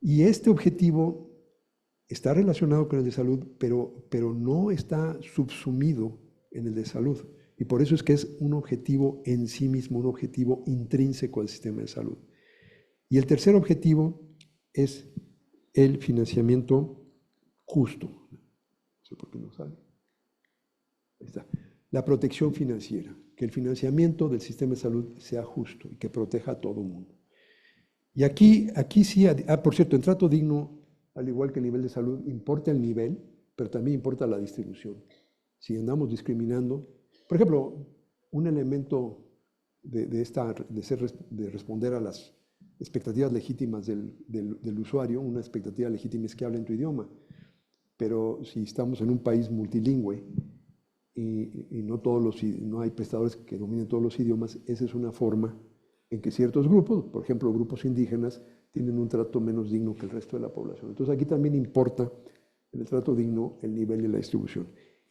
Y este objetivo está relacionado con el de salud, pero no está subsumido en el de salud. Y por eso es que es un objetivo en sí mismo, un objetivo intrínseco al sistema de salud. Y el tercer objetivo es el financiamiento justo. No sé por qué no sale. Ahí está. La protección financiera, que el financiamiento del sistema de salud sea justo y que proteja a todo el mundo. Y aquí sí, por cierto, en trato digno, al igual que el nivel de salud, importa el nivel, pero también importa la distribución. Si andamos discriminando, por ejemplo, un elemento de responder a las expectativas legítimas del usuario, una expectativa legítima es que hable en tu idioma, pero si estamos en un país multilingüe y no hay prestadores que dominen todos los idiomas, esa es una forma en que ciertos grupos, por ejemplo grupos indígenas, tienen un trato menos digno que el resto de la población. Entonces aquí también importa en el trato digno el nivel y la distribución.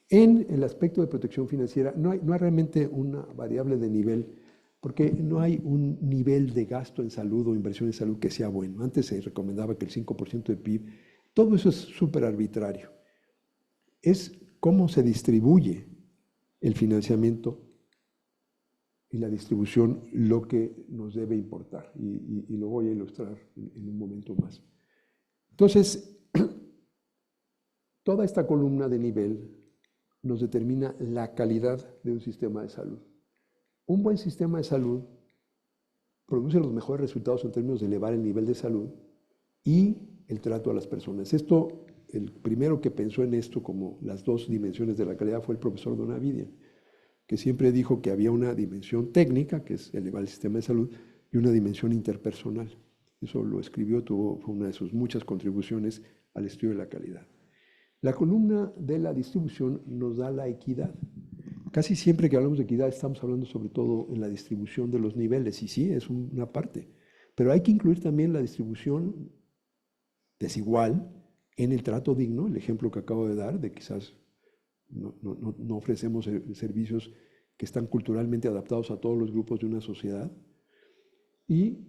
En el aspecto de protección financiera no hay realmente una variable de nivel, porque no hay un nivel de gasto en salud o inversión en salud que sea bueno. Antes se recomendaba que el 5% de PIB, todo eso es súper arbitrario. Es cómo se distribuye el financiamiento y la distribución lo que nos debe importar, y lo voy a ilustrar en un momento más. Entonces, toda esta columna de nivel nos determina la calidad de un sistema de salud. Un buen sistema de salud produce los mejores resultados en términos de elevar el nivel de salud y el trato a las personas. El primero que pensó en esto como las dos dimensiones de la calidad fue el profesor Donavidian, que siempre dijo que había una dimensión técnica, que es elevar el sistema de salud, y una dimensión interpersonal. Eso lo escribió, fue una de sus muchas contribuciones al estudio de la calidad. La columna de la distribución nos da la equidad. Casi siempre que hablamos de equidad estamos hablando sobre todo en la distribución de los niveles, y sí, es una parte, pero hay que incluir también la distribución desigual en el trato digno, el ejemplo que acabo de dar, de quizás no ofrecemos servicios que están culturalmente adaptados a todos los grupos de una sociedad, y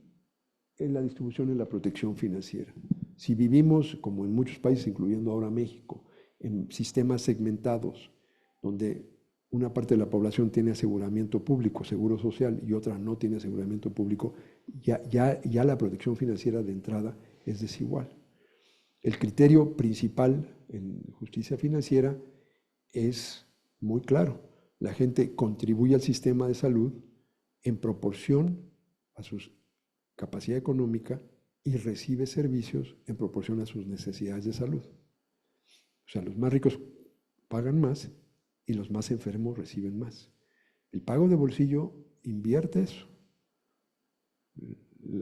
en la distribución en la protección financiera. Si vivimos, como en muchos países, incluyendo ahora México, en sistemas segmentados, donde una parte de la población tiene aseguramiento público, seguro social, y otra no tiene aseguramiento público, ya la protección financiera de entrada es desigual. El criterio principal en justicia financiera es muy claro. La gente contribuye al sistema de salud en proporción a su capacidad económica y recibe servicios en proporción a sus necesidades de salud. O sea, los más ricos pagan más y los más enfermos reciben más. El pago de bolsillo invierte eso.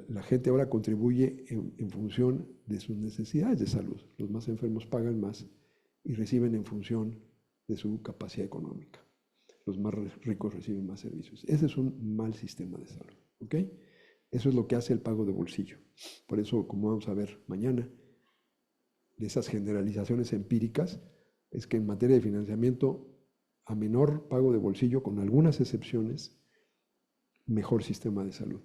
La gente ahora contribuye en función de sus necesidades de salud. Los más enfermos pagan más y reciben en función de su capacidad económica. Los más ricos reciben más servicios. Ese es un mal sistema de salud, ¿ok? Eso es lo que hace el pago de bolsillo. Por eso, como vamos a ver mañana, de esas generalizaciones empíricas es que en materia de financiamiento, a menor pago de bolsillo, con algunas excepciones, mejor sistema de salud.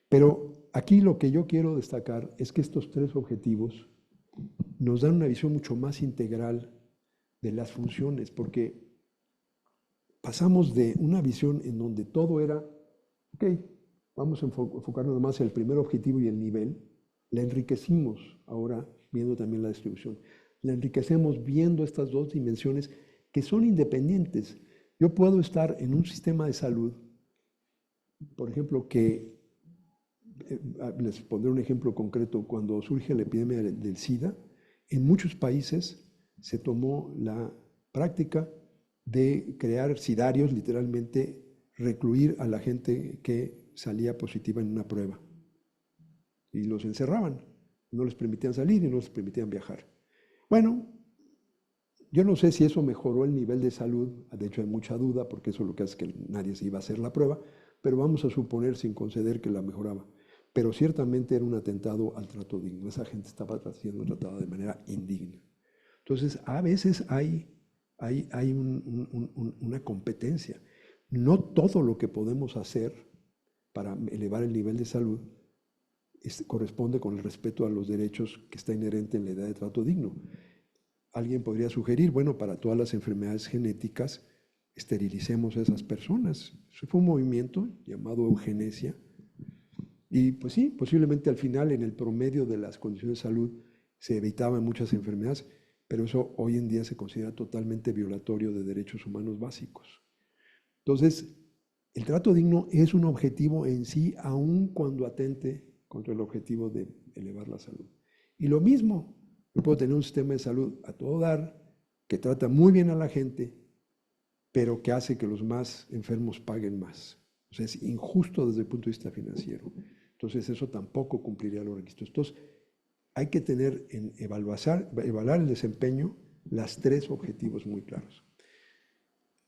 Pero aquí lo que yo quiero destacar es que estos tres objetivos nos dan una visión mucho más integral de las funciones, porque pasamos de una visión en donde todo era, ok, vamos a enfocarnos más en el primer objetivo y el nivel, la enriquecimos ahora viendo también la distribución, la enriquecemos viendo estas dos dimensiones que son independientes. Yo puedo estar en un sistema de salud, por ejemplo, que, les pondré un ejemplo concreto, cuando surge la epidemia del SIDA, en muchos países se tomó la práctica de crear sidarios, literalmente recluir a la gente que salía positiva en una prueba. Y los encerraban, no les permitían salir y no les permitían viajar. Bueno, yo no sé si eso mejoró el nivel de salud, de hecho hay mucha duda porque eso lo que hace es que nadie se iba a hacer la prueba, pero vamos a suponer sin conceder que la mejoraba. Pero ciertamente era un atentado al trato digno, esa gente estaba siendo tratada de manera indigna. Entonces, a veces hay una competencia. No todo lo que podemos hacer para elevar el nivel de salud corresponde con el respeto a los derechos que está inherente en la idea de trato digno. Alguien podría sugerir, bueno, para todas las enfermedades genéticas, esterilicemos a esas personas. Eso fue un movimiento llamado eugenesia. Y pues sí, posiblemente al final en el promedio de las condiciones de salud se evitaban muchas enfermedades, pero eso hoy en día se considera totalmente violatorio de derechos humanos básicos. Entonces, el trato digno es un objetivo en sí, aun cuando atente contra el objetivo de elevar la salud. Y lo mismo, yo puedo tener un sistema de salud a todo dar, que trata muy bien a la gente, pero que hace que los más enfermos paguen más. O sea, es injusto desde el punto de vista financiero. Entonces, eso tampoco cumpliría los requisitos. Entonces, hay que tener en evaluar el desempeño las tres objetivos muy claros.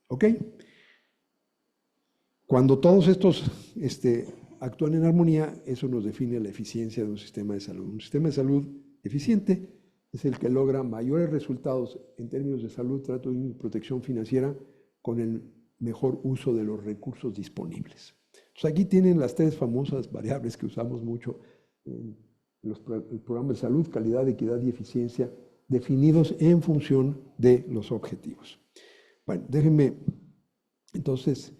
¿Ok? Cuando todos estos actúan en armonía, eso nos define la eficiencia de un sistema de salud. Un sistema de salud eficiente es el que logra mayores resultados en términos de salud, trato y protección financiera con el mejor uso de los recursos disponibles. Entonces aquí tienen las tres famosas variables que usamos mucho en el programa de salud: calidad, equidad y eficiencia, definidos en función de los objetivos. Bueno, déjenme entonces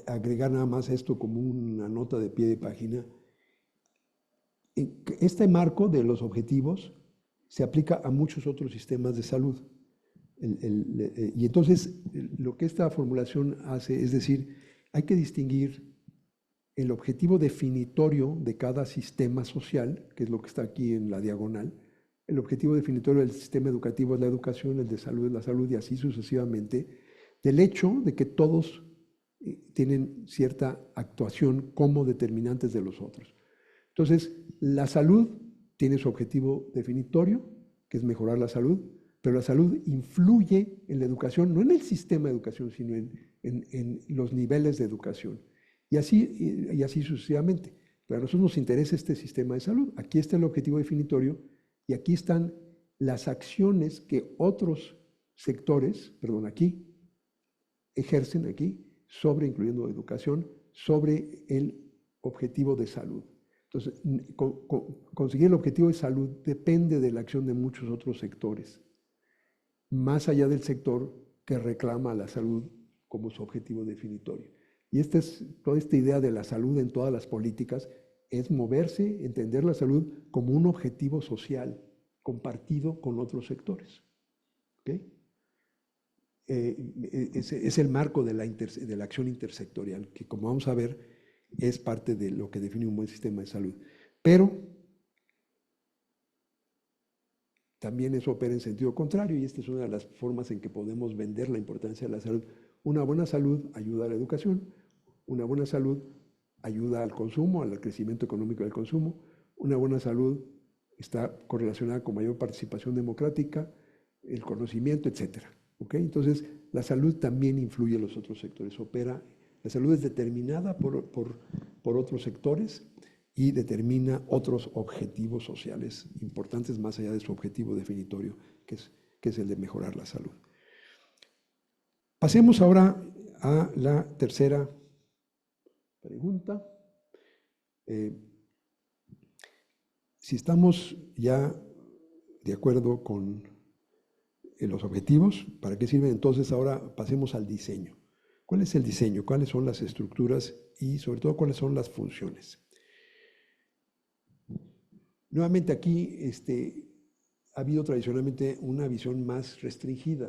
agregar nada más esto como una nota de pie de página. Este marco de los objetivos se aplica a muchos otros sistemas de salud. Y entonces lo que esta formulación hace es decir, hay que distinguir el objetivo definitorio de cada sistema social, que es lo que está aquí en la diagonal. El objetivo definitorio del sistema educativo es la educación, el de salud es la salud y así sucesivamente, del hecho de que todos tienen cierta actuación como determinantes de los otros. Entonces, la salud tiene su objetivo definitorio, que es mejorar la salud, pero la salud influye en la educación, no en el sistema de educación, sino en los niveles de educación. Y así sucesivamente. Pero a nosotros nos interesa este sistema de salud. Aquí está el objetivo definitorio y aquí están las acciones que otros sectores, aquí, ejercen aquí, incluyendo educación, sobre el objetivo de salud. Entonces, conseguir el objetivo de salud depende de la acción de muchos otros sectores, más allá del sector que reclama la salud como su objetivo definitorio. Y toda esta idea de la salud en todas las políticas es moverse, entender la salud como un objetivo social compartido con otros sectores. ¿Okay? Es el marco de la acción intersectorial, que como vamos a ver, es parte de lo que define un buen sistema de salud. Pero también eso opera en sentido contrario, y esta es una de las formas en que podemos vender la importancia de la salud. Una buena salud ayuda a la educación, una buena salud ayuda al consumo, al crecimiento económico del consumo, una buena salud está correlacionada con mayor participación democrática, el conocimiento, etc. ¿Okay? Entonces, la salud también influye en los otros sectores, la salud es determinada por otros sectores y determina otros objetivos sociales importantes más allá de su objetivo definitorio, que es el de mejorar la salud. Pasemos ahora a la tercera pregunta. Si estamos ya de acuerdo con los objetivos, ¿para qué sirven? Entonces ahora pasemos al diseño. ¿Cuál es el diseño? ¿Cuáles son las estructuras? Y sobre todo, ¿cuáles son las funciones? Nuevamente aquí ha habido tradicionalmente una visión más restringida,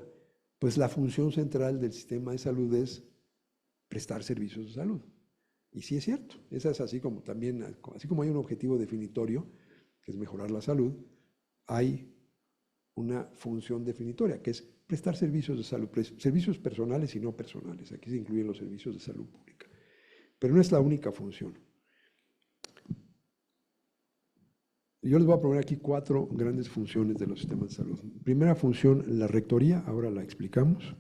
pues la función central del sistema de salud es prestar servicios de salud. Y sí es cierto, esa es así como también, así como hay un objetivo definitorio, que es mejorar la salud, hay una función definitoria, que es prestar servicios de salud, servicios personales y no personales. Aquí se incluyen los servicios de salud pública. Pero no es la única función. Yo les voy a proponer aquí 4 grandes funciones de los sistemas de salud. Primera función, la rectoría, ahora la explicamos.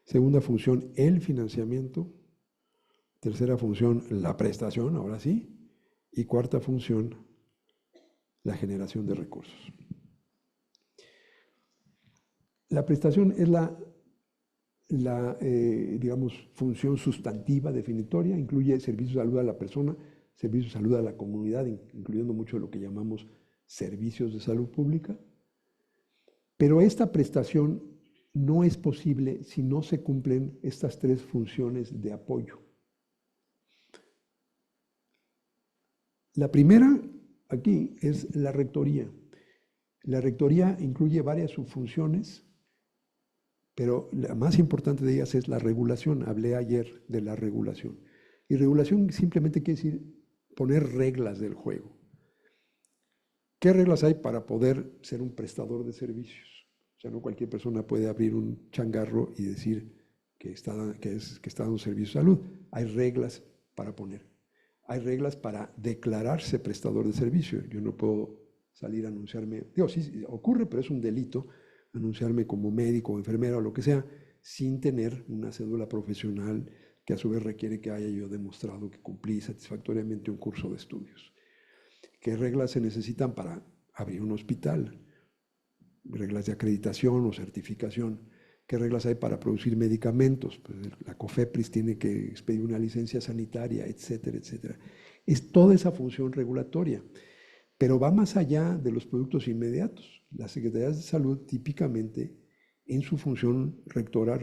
Segunda función, el financiamiento. Tercera función, la prestación, ahora sí. Y cuarta función, la generación de recursos. La prestación es digamos, función sustantiva definitoria, incluye servicios de salud a la persona, servicios de salud a la comunidad, incluyendo mucho de lo que llamamos servicios de salud pública. Pero esta prestación no es posible si no se cumplen estas 3 funciones de apoyo. La primera aquí es la rectoría. La rectoría incluye varias subfunciones, pero la más importante de ellas es la regulación. Hablé ayer de la regulación. Y regulación simplemente quiere decir poner reglas del juego. ¿Qué reglas hay para poder ser un prestador de servicios? O sea, no cualquier persona puede abrir un changarro y decir que está dando servicios de salud. Hay reglas para poner. Hay reglas para declararse prestador de servicio. Yo no puedo salir a anunciarme, sí ocurre, pero es un delito anunciarme como médico o enfermera o lo que sea, sin tener una cédula profesional que a su vez requiere que haya yo demostrado que cumplí satisfactoriamente un curso de estudios. ¿Qué reglas se necesitan para abrir un hospital? Reglas de acreditación o certificación. ¿Qué reglas hay para producir medicamentos? Pues la COFEPRIS tiene que expedir una licencia sanitaria, etcétera, etcétera. Es toda esa función regulatoria, pero va más allá de los productos inmediatos. Las secretarías de salud típicamente en su función rectora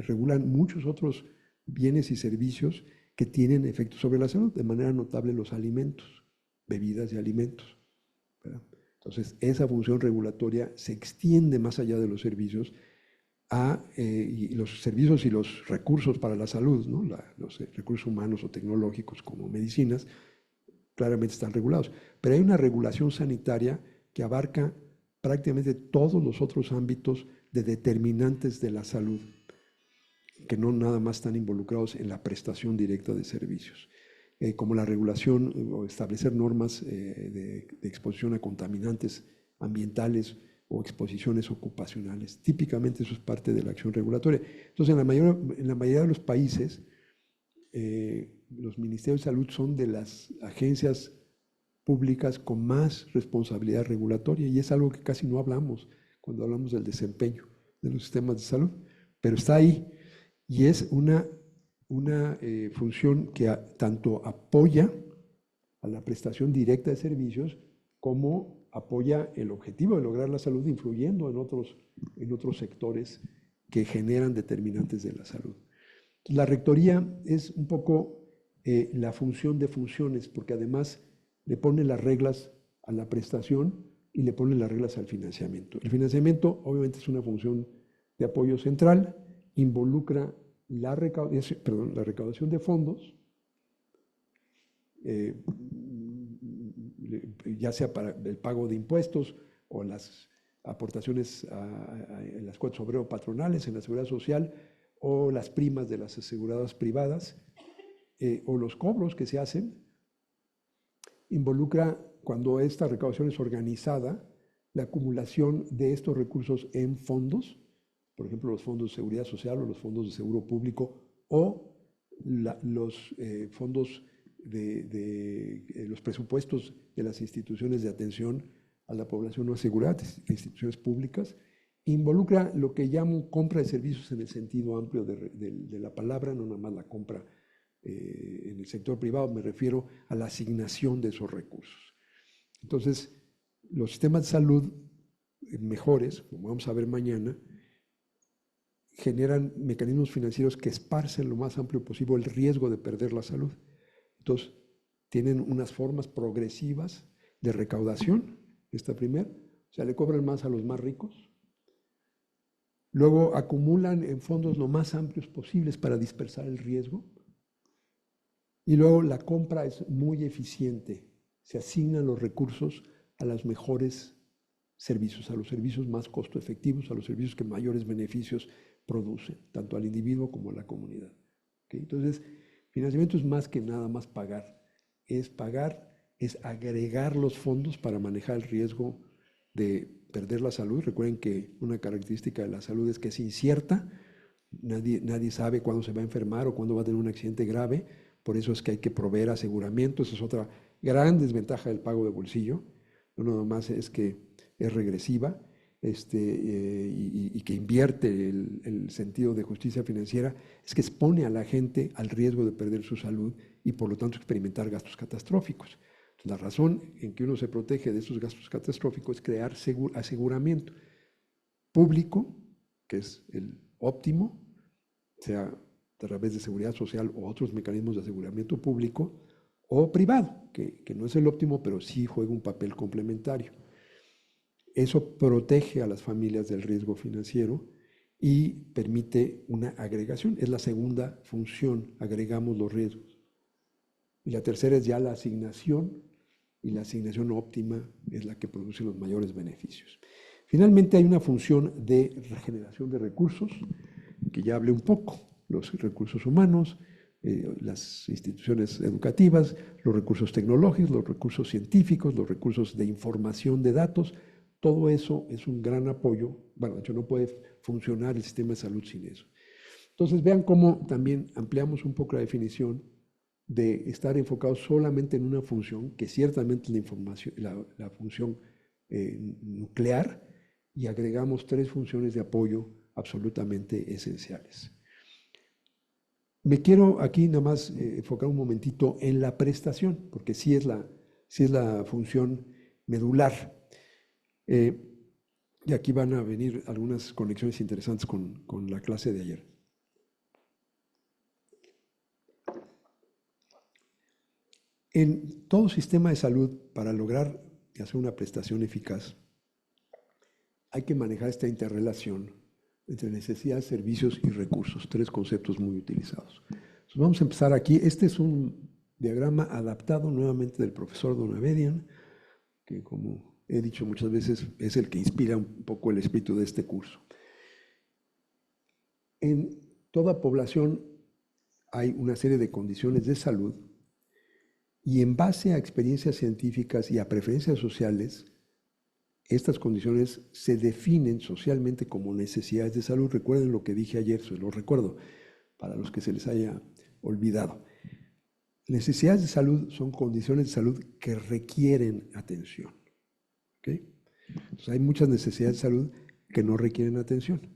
regulan muchos otros bienes y servicios que tienen efectos sobre la salud, de manera notable los alimentos, bebidas y alimentos, ¿verdad? Entonces, esa función regulatoria se extiende más allá de los servicios y los servicios y los recursos para la salud, ¿no? Los recursos humanos o tecnológicos como medicinas, claramente están regulados. Pero hay una regulación sanitaria que abarca prácticamente todos los otros ámbitos de determinantes de la salud, que no nada más están involucrados en la prestación directa de servicios, como la regulación o establecer normas de exposición a contaminantes ambientales o exposiciones ocupacionales. Típicamente eso es parte de la acción regulatoria. Entonces, en la mayoría de los países, los ministerios de salud son de las agencias públicas con más responsabilidad regulatoria y es algo que casi no hablamos cuando hablamos del desempeño de los sistemas de salud, pero está ahí y es una función que tanto apoya a la prestación directa de servicios como apoya el objetivo de lograr la salud influyendo en otros sectores que generan determinantes de la salud. La rectoría es un poco la función de funciones, porque además le pone las reglas a la prestación y le pone las reglas al financiamiento. El financiamiento obviamente es una función de apoyo central, involucra la recaudación de fondos, ya sea para el pago de impuestos o las aportaciones en las cuotas obrero patronales, en la seguridad social, o las primas de las aseguradoras privadas, o los cobros que se hacen. Involucra, cuando esta recaudación es organizada, la acumulación de estos recursos en fondos, por ejemplo, los fondos de seguridad social o los fondos de seguro público o los fondos de los presupuestos de las instituciones de atención a la población no asegurada, instituciones públicas, involucra lo que llamo compra de servicios en el sentido amplio de la palabra, no nada más la compra en el sector privado, me refiero a la asignación de esos recursos. Entonces, los sistemas de salud mejores, como vamos a ver mañana, generan mecanismos financieros que esparcen lo más amplio posible el riesgo de perder la salud. Entonces, tienen unas formas progresivas de recaudación, esta primera, o sea, le cobran más a los más ricos. Luego acumulan en fondos lo más amplios posibles para dispersar el riesgo. Y luego la compra es muy eficiente. Se asignan los recursos a los mejores servicios, a los servicios más costo efectivos, a los servicios que mayores beneficios producen, tanto al individuo como a la comunidad. ¿Okay? Entonces, financiamiento es más que nada más pagar. Es agregar los fondos para manejar el riesgo de perder la salud. Recuerden que una característica de la salud es que es incierta. Nadie sabe cuándo se va a enfermar o cuándo va a tener un accidente grave. Por eso es que hay que proveer aseguramiento. Esa es otra gran desventaja del pago de bolsillo. No nada más es que es regresiva y que invierte el sentido de justicia financiera, es que expone a la gente al riesgo de perder su salud y por lo tanto experimentar gastos catastróficos. Entonces, la razón en que uno se protege de esos gastos catastróficos es crear aseguramiento público, que es el óptimo, sea a través de seguridad social o otros mecanismos de aseguramiento público, o privado, que no es el óptimo, pero sí juega un papel complementario. Eso protege a las familias del riesgo financiero y permite una agregación. Es la segunda función, agregamos los riesgos. Y la tercera es ya la asignación, y la asignación óptima es la que produce los mayores beneficios. Finalmente hay una función de regeneración de recursos, que ya hablé un poco, los recursos humanos, las instituciones educativas, los recursos tecnológicos, los recursos científicos, los recursos de información de datos. Todo eso es un gran apoyo. Bueno, de hecho no puede funcionar el sistema de salud sin eso. Entonces vean cómo también ampliamos un poco la definición de estar enfocado solamente en una función, que ciertamente es la función nuclear, y agregamos 3 funciones de apoyo absolutamente esenciales. Me quiero aquí nada más enfocar un momentito en la prestación, porque sí es la función medular. Y aquí van a venir algunas conexiones interesantes con la clase de ayer. En todo sistema de salud, para lograr hacer una prestación eficaz, hay que manejar esta interrelación entre necesidades, servicios y recursos, 3 conceptos muy utilizados. Entonces vamos a empezar aquí. Este es un diagrama adaptado nuevamente del profesor Donavedian, que como he dicho muchas veces es el que inspira un poco el espíritu de este curso. En toda población hay una serie de condiciones de salud y en base a experiencias científicas y a preferencias sociales, estas condiciones se definen socialmente como necesidades de salud. Recuerden lo que dije ayer, se lo recuerdo para los que se les haya olvidado. Necesidades de salud son condiciones de salud que requieren atención. ¿Okay? Entonces hay muchas necesidades de salud que no requieren atención,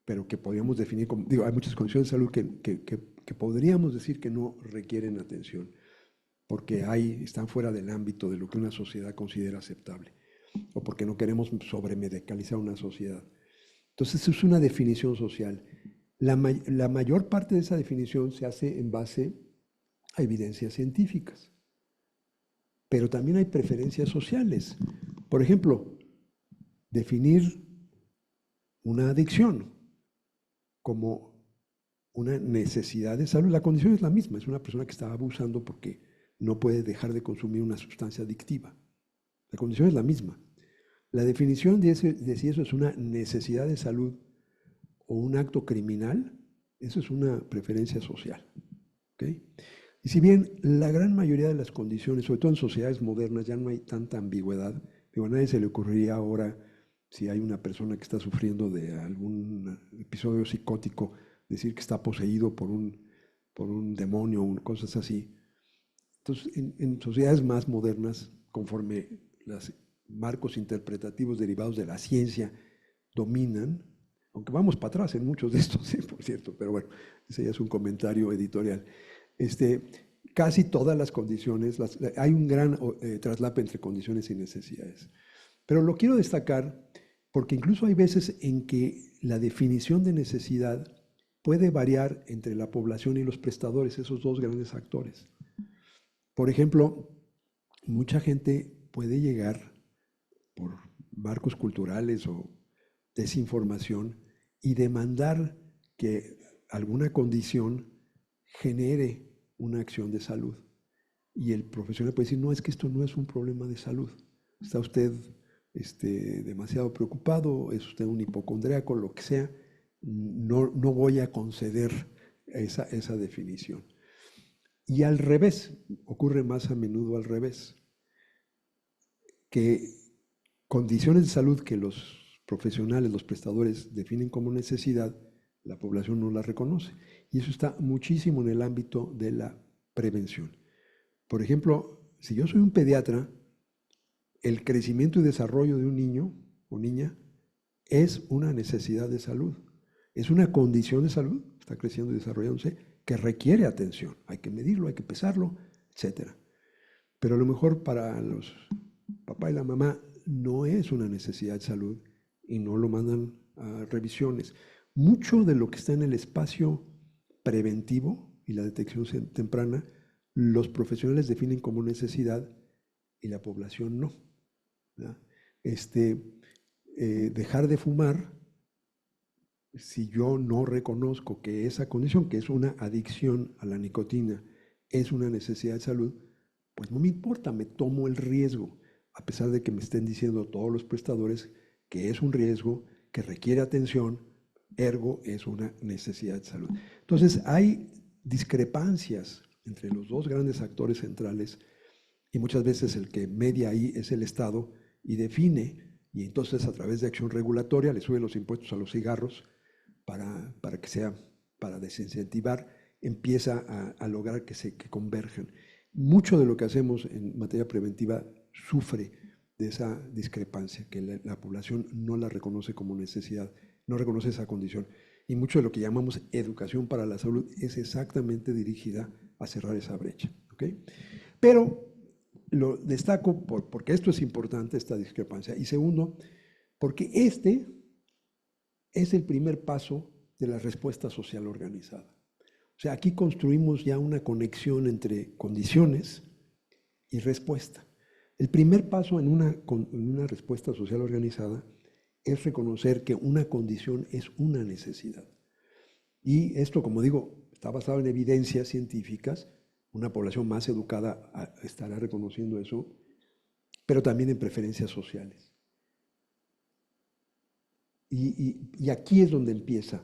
pero que podríamos definir como, hay muchas condiciones de salud que podríamos decir que no requieren atención, porque están fuera del ámbito de lo que una sociedad considera aceptable, o porque no queremos sobremedicalizar una sociedad. Entonces es una definición social. La mayor parte de esa definición se hace en base a evidencias científicas, pero también hay preferencias sociales. Por ejemplo, definir una adicción como una necesidad de salud. La condición es la misma, es una persona que está abusando porque no puede dejar de consumir una sustancia adictiva. La condición es la misma. La definición de si eso es una necesidad de salud o un acto criminal, eso es una preferencia social. ¿Okay? Y si bien la gran mayoría de las condiciones, sobre todo en sociedades modernas, ya no hay tanta ambigüedad, a nadie se le ocurriría ahora, si hay una persona que está sufriendo de algún episodio psicótico, decir que está poseído por un demonio o cosas así. Entonces, en sociedades más modernas, conforme los marcos interpretativos derivados de la ciencia dominan, aunque vamos para atrás en muchos de estos, por cierto, pero bueno, ese ya es un comentario editorial. Casi todas las condiciones, hay un gran traslape entre condiciones y necesidades. Pero lo quiero destacar porque incluso hay veces en que la definición de necesidad puede variar entre la población y los prestadores, esos dos grandes actores. Por ejemplo, mucha gente puede llegar por marcos culturales o desinformación y demandar que alguna condición genere una acción de salud. Y el profesional puede decir, no, es que esto no es un problema de salud. Está usted demasiado preocupado, es usted un hipocondríaco, lo que sea, no voy a conceder esa definición. Y al revés, ocurre más a menudo al revés, que condiciones de salud que los profesionales, los prestadores definen como necesidad, la población no las reconoce. Y eso está muchísimo en el ámbito de la prevención. Por ejemplo, si yo soy un pediatra, el crecimiento y desarrollo de un niño o niña es una necesidad de salud, es una condición de salud, está creciendo y desarrollándose, que requiere atención. Hay que medirlo, hay que pesarlo, etc. Pero a lo mejor para los papá y la mamá no es una necesidad de salud y no lo mandan a revisiones. Mucho de lo que está en el espacio preventivo y la detección temprana, los profesionales definen como necesidad y la población no. Dejar de fumar, si yo no reconozco que esa condición, que es una adicción a la nicotina, es una necesidad de salud, pues no me importa, me tomo el riesgo, a pesar de que me estén diciendo todos los prestadores que es un riesgo, que requiere atención, ergo es una necesidad de salud. Entonces hay discrepancias entre los dos grandes actores centrales y muchas veces el que media ahí es el Estado y define, y entonces a través de acción regulatoria le sube los impuestos a los cigarros para que sea, para desincentivar, empieza a lograr que converjan. Mucho de lo que hacemos en materia preventiva sufre de esa discrepancia, que la población no la reconoce como necesidad, no reconoce esa condición. Y mucho de lo que llamamos educación para la salud es exactamente dirigida a cerrar esa brecha. ¿Okay? Pero lo destaco porque esto es importante, esta discrepancia. Y segundo, porque este es el primer paso de la respuesta social organizada. O sea, aquí construimos ya una conexión entre condiciones y respuesta. El primer paso en una respuesta social organizada es reconocer que una condición es una necesidad. Y esto, como digo, está basado en evidencias científicas. Una población más educada estará reconociendo eso, pero también en preferencias sociales. Y aquí es donde empieza.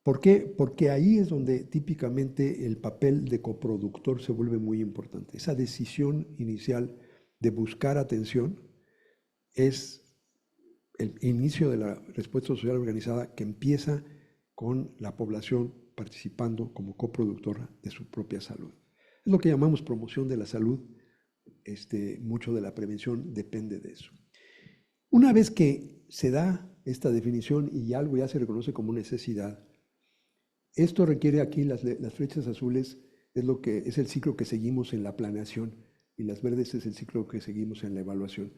¿Por qué? Porque ahí es donde típicamente el papel de coproductor se vuelve muy importante. Esa decisión inicial de buscar atención es el inicio de la respuesta social organizada que empieza con la población participando como coproductora de su propia salud. Es lo que llamamos promoción de la salud. Mucho de la prevención depende de eso. Una vez que se da esta definición y algo ya se reconoce como necesidad, esto requiere aquí las flechas azules, es el ciclo que seguimos en la planeación y las verdes es el ciclo que seguimos en la evaluación.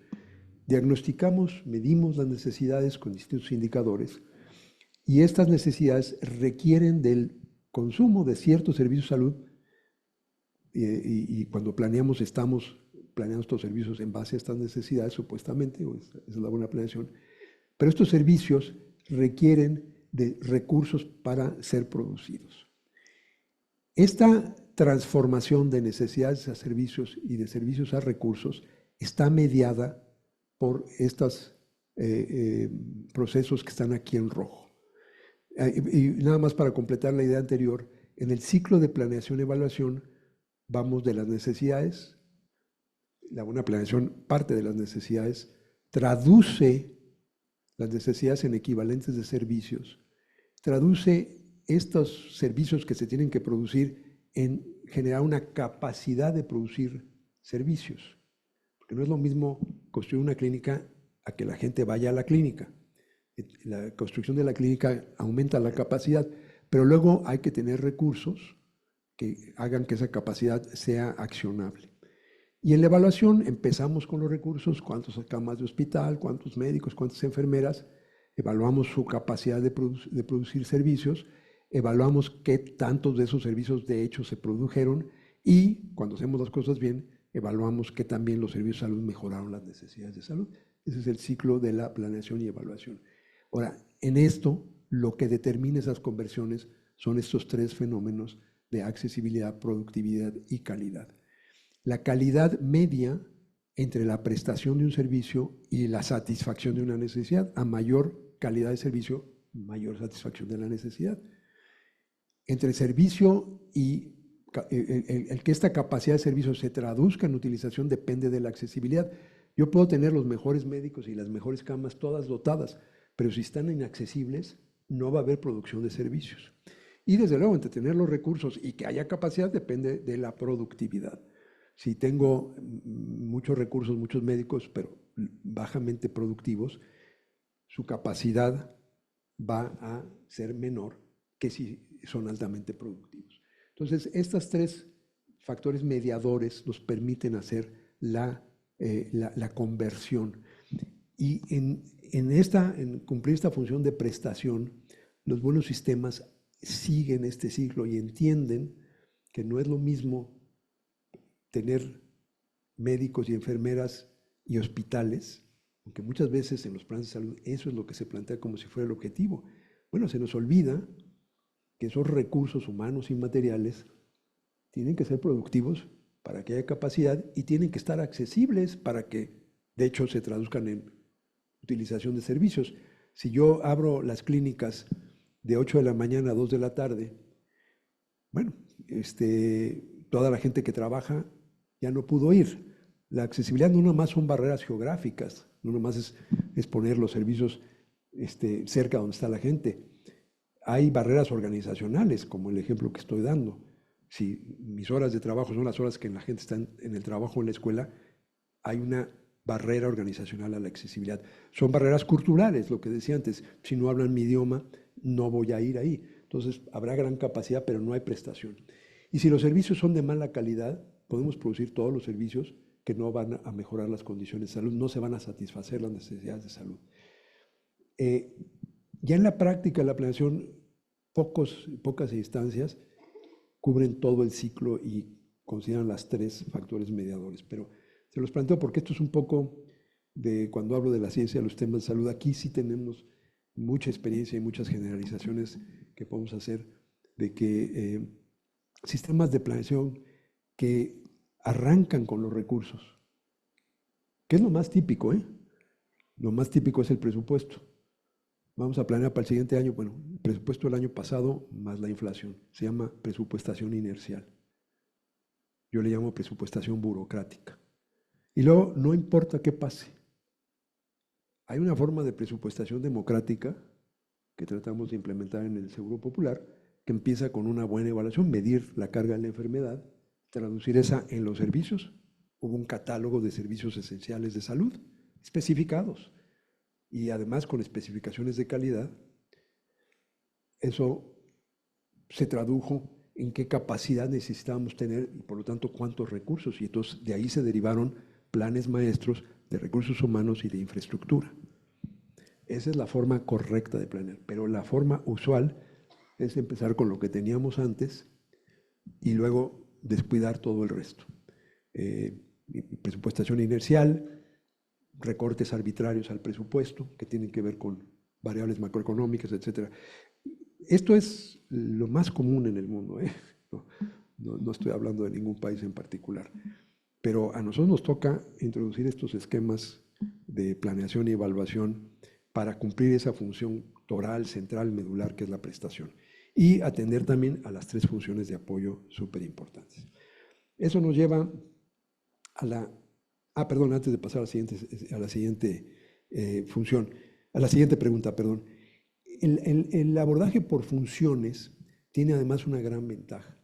Diagnosticamos, medimos las necesidades con distintos indicadores y estas necesidades requieren del consumo de ciertos servicios de salud y cuando planeamos estamos planeando estos servicios en base a estas necesidades supuestamente, esa es la buena planeación, pero estos servicios requieren de recursos para ser producidos. Esta transformación de necesidades a servicios y de servicios a recursos está mediada por estos procesos que están aquí en rojo. Y nada más para completar la idea anterior, en el ciclo de planeación-evaluación vamos de las necesidades, la buena planeación parte de las necesidades, traduce las necesidades en equivalentes de servicios, traduce estos servicios que se tienen que producir en generar una capacidad de producir servicios. Porque no es lo mismo construir una clínica a que la gente vaya a la clínica. La construcción de la clínica aumenta la capacidad, pero luego hay que tener recursos que hagan que esa capacidad sea accionable. Y en la evaluación empezamos con los recursos, cuántas camas de hospital, cuántos médicos, cuántas enfermeras, evaluamos su capacidad de producir servicios, evaluamos qué tantos de esos servicios de hecho se produjeron y cuando hacemos las cosas bien, evaluamos que también los servicios de salud mejoraron las necesidades de salud. Ese es el ciclo de la planeación y evaluación. Ahora, en esto, lo que determina esas conversiones son estos tres fenómenos de accesibilidad, productividad y calidad. La calidad media entre la prestación de un servicio y la satisfacción de una necesidad. A mayor calidad de servicio, mayor satisfacción de la necesidad. Entre el servicio y el que esta capacidad de servicio se traduzca en utilización depende de la accesibilidad. Yo puedo tener los mejores médicos y las mejores camas todas dotadas, pero si están inaccesibles, no va a haber producción de servicios. Y desde luego, entre tener los recursos y que haya capacidad depende de la productividad. Si tengo muchos recursos, muchos médicos, pero bajamente productivos, su capacidad va a ser menor que si son altamente productivos. Entonces, estos tres factores mediadores nos permiten hacer la conversión. Y en cumplir esta función de prestación, los buenos sistemas siguen este ciclo y entienden que no es lo mismo tener médicos y enfermeras y hospitales, aunque muchas veces en los planes de salud eso es lo que se plantea como si fuera el objetivo. Bueno, se nos olvida que esos recursos humanos y materiales tienen que ser productivos para que haya capacidad y tienen que estar accesibles para que, de hecho, se traduzcan en utilización de servicios. Si yo abro las clínicas de 8 de la mañana a 2 de la tarde, bueno, toda la gente que trabaja ya no pudo ir. La accesibilidad no nomás son barreras geográficas, no nomás es poner los servicios cerca donde está la gente. Hay barreras organizacionales, como el ejemplo que estoy dando. Si mis horas de trabajo son las horas que la gente está en el trabajo o en la escuela, hay una barrera organizacional a la accesibilidad. Son barreras culturales, lo que decía antes. Si no hablan mi idioma, no voy a ir ahí. Entonces, habrá gran capacidad, pero no hay prestación. Y si los servicios son de mala calidad, podemos producir todos los servicios que no van a mejorar las condiciones de salud, no se van a satisfacer las necesidades de salud. Ya en la práctica, la planeación, pocas instancias cubren todo el ciclo y consideran las tres factores mediadores. Pero se los planteo porque esto es un poco de cuando hablo de la ciencia de los temas de salud. Aquí sí tenemos mucha experiencia y muchas generalizaciones que podemos hacer de que sistemas de planeación que arrancan con los recursos, que es lo más típico, Lo más típico es el presupuesto. Vamos a planear para el siguiente año, bueno, el presupuesto del año pasado más la inflación. Se llama presupuestación inercial. Yo le llamo presupuestación burocrática. Y luego, no importa qué pase. Hay una forma de presupuestación democrática que tratamos de implementar en el Seguro Popular, que empieza con una buena evaluación, medir la carga de la enfermedad, traducir esa en los servicios. Hubo un catálogo de servicios esenciales de salud especificados y además con especificaciones de calidad. Eso se tradujo en qué capacidad necesitábamos tener y por lo tanto cuántos recursos. Y entonces de ahí se derivaron planes maestros de recursos humanos y de infraestructura. Esa es la forma correcta de planear, pero la forma usual es empezar con lo que teníamos antes y luego descuidar todo el resto. Presupuestación inercial, recortes arbitrarios al presupuesto que tienen que ver con variables macroeconómicas, etc. Esto es lo más común en el mundo, no estoy hablando de ningún país en particular, pero a nosotros nos toca introducir estos esquemas de planeación y evaluación para cumplir esa función toral, central, medular, que es la prestación, y atender también a las tres funciones de apoyo súper importantes. Eso nos lleva a la... perdón, antes de pasar a la siguiente función, a la siguiente pregunta, perdón. El abordaje por funciones tiene además una gran ventaja,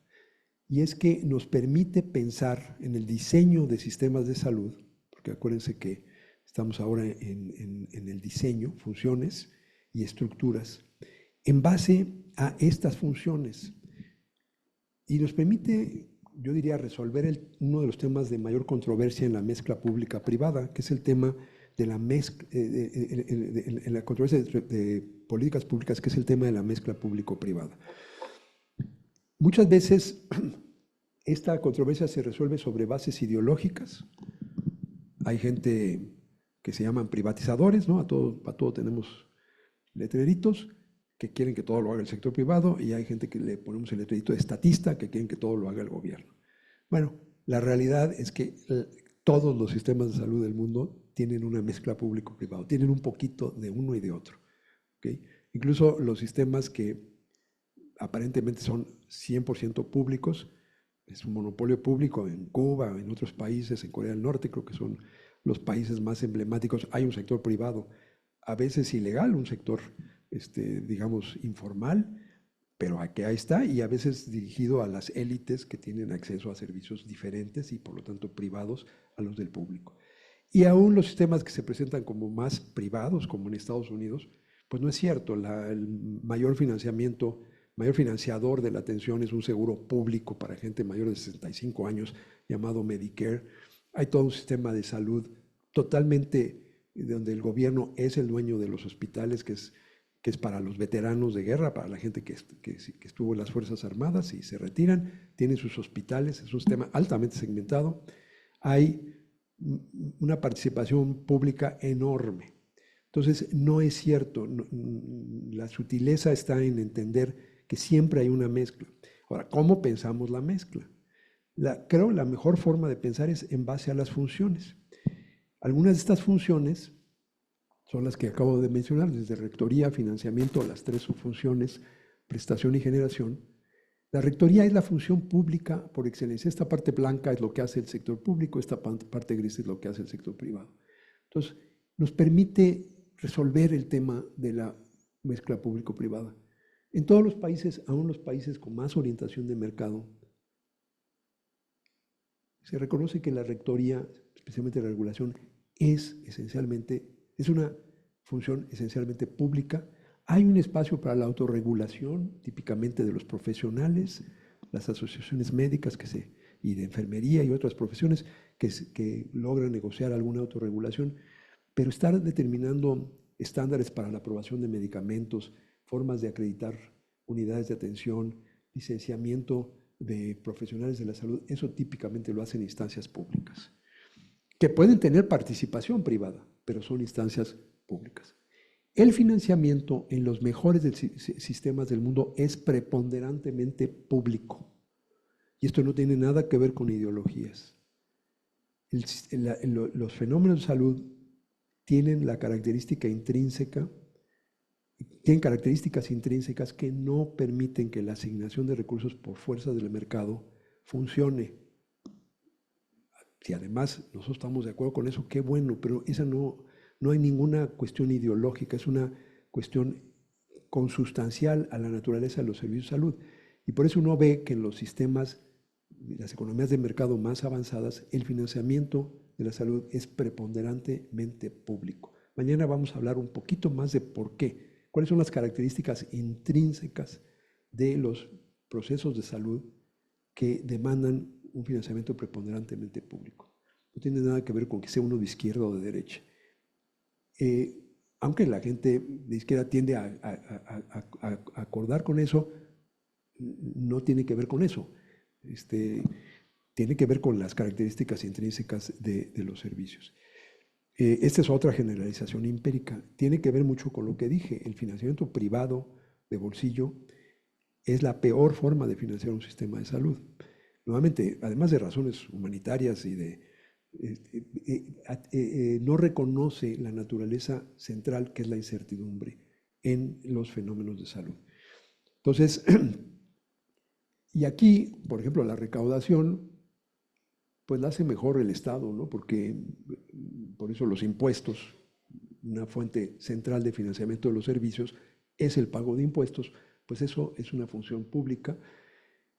y es que nos permite pensar en el diseño de sistemas de salud, porque acuérdense que estamos ahora en el diseño, funciones y estructuras, en base a estas funciones. Y nos permite, yo diría, resolver uno de los temas de mayor controversia en la mezcla pública-privada, que es el tema de la mezcla, en la controversia de políticas públicas, que es el tema de la mezcla público-privada. Muchas veces esta controversia se resuelve sobre bases ideológicas. Hay gente que se llaman privatizadores, ¿no? A todo tenemos letreritos que quieren que todo lo haga el sector privado, y hay gente que le ponemos el letrerito de estatista, que quieren que todo lo haga el gobierno. Bueno, la realidad es que todos los sistemas de salud del mundo tienen una mezcla público-privado, tienen un poquito de uno y de otro, ¿okay? Incluso los sistemas que aparentemente son 100% públicos, es un monopolio público en Cuba, en otros países, en Corea del Norte, creo que son los países más emblemáticos. Hay un sector privado, a veces ilegal, un sector, digamos, informal, pero aquí ahí está, y a veces dirigido a las élites que tienen acceso a servicios diferentes y por lo tanto privados a los del público. Y aún los sistemas que se presentan como más privados, como en Estados Unidos, pues no es cierto. El mayor financiador de la atención es un seguro público para gente mayor de 65 años llamado Medicare. Hay todo un sistema de salud totalmente donde el gobierno es el dueño de los hospitales, que es para los veteranos de guerra, para la gente que estuvo en las Fuerzas Armadas y se retiran, tienen sus hospitales, es un sistema altamente segmentado. Hay una participación pública enorme. Entonces, no es cierto, la sutileza está en entender que siempre hay una mezcla. Ahora, ¿cómo pensamos la mezcla? Creo la mejor forma de pensar es en base a las funciones. Algunas de estas funciones son las que acabo de mencionar, desde rectoría, financiamiento, las tres subfunciones, prestación y generación. La rectoría es la función pública por excelencia. Esta parte blanca es lo que hace el sector público, esta parte gris es lo que hace el sector privado. Entonces, nos permite resolver el tema de la mezcla público-privada. En todos los países, aún los países con más orientación de mercado, se reconoce que la rectoría, especialmente la regulación, es una función esencialmente pública. Hay un espacio para la autorregulación, típicamente de los profesionales, las asociaciones médicas y de enfermería y otras profesiones que logran negociar alguna autorregulación, pero estar determinando estándares para la aprobación de medicamentos, formas de acreditar unidades de atención, licenciamiento de profesionales de la salud, eso típicamente lo hacen instancias públicas, que pueden tener participación privada, pero son instancias públicas. El financiamiento en los mejores sistemas del mundo es preponderantemente público. Y esto no tiene nada que ver con ideologías. Los fenómenos de salud tienen características intrínsecas que no permiten que la asignación de recursos por fuerza del mercado funcione. Si además nosotros estamos de acuerdo con eso, qué bueno, pero esa no hay ninguna cuestión ideológica, es una cuestión consustancial a la naturaleza de los servicios de salud. Y por eso uno ve que en los sistemas, las economías de mercado más avanzadas, el financiamiento de la salud es preponderantemente público. Mañana vamos a hablar un poquito más de por qué, cuáles son las características intrínsecas de los procesos de salud que demandan un financiamiento preponderantemente público. No tiene nada que ver con que sea uno de izquierda o de derecha. Aunque la gente de izquierda tiende a acordar con eso, no tiene que ver con eso. Tiene que ver con las características intrínsecas de los servicios. Esta es otra generalización empírica. Tiene que ver mucho con lo que dije. El financiamiento privado de bolsillo es la peor forma de financiar un sistema de salud. Nuevamente, además de razones humanitarias y no reconoce la naturaleza central, que es la incertidumbre en los fenómenos de salud. Entonces, y aquí, por ejemplo, la recaudación, pues la hace mejor el Estado, ¿no? Porque por eso los impuestos, una fuente central de financiamiento de los servicios, es el pago de impuestos, pues eso es una función pública.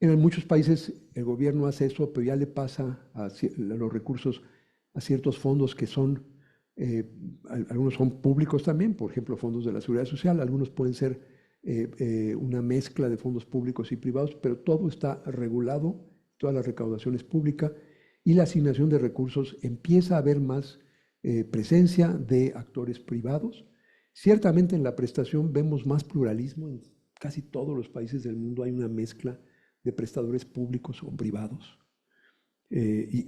En muchos países el gobierno hace eso, pero ya le pasa a los recursos a ciertos fondos que son, algunos son públicos también, por ejemplo, fondos de la Seguridad Social, algunos pueden ser una mezcla de fondos públicos y privados, pero todo está regulado, toda la recaudación es pública y la asignación de recursos empieza a haber más presencia de actores privados. Ciertamente en la prestación vemos más pluralismo, en casi todos los países del mundo hay una mezcla de prestadores públicos o privados,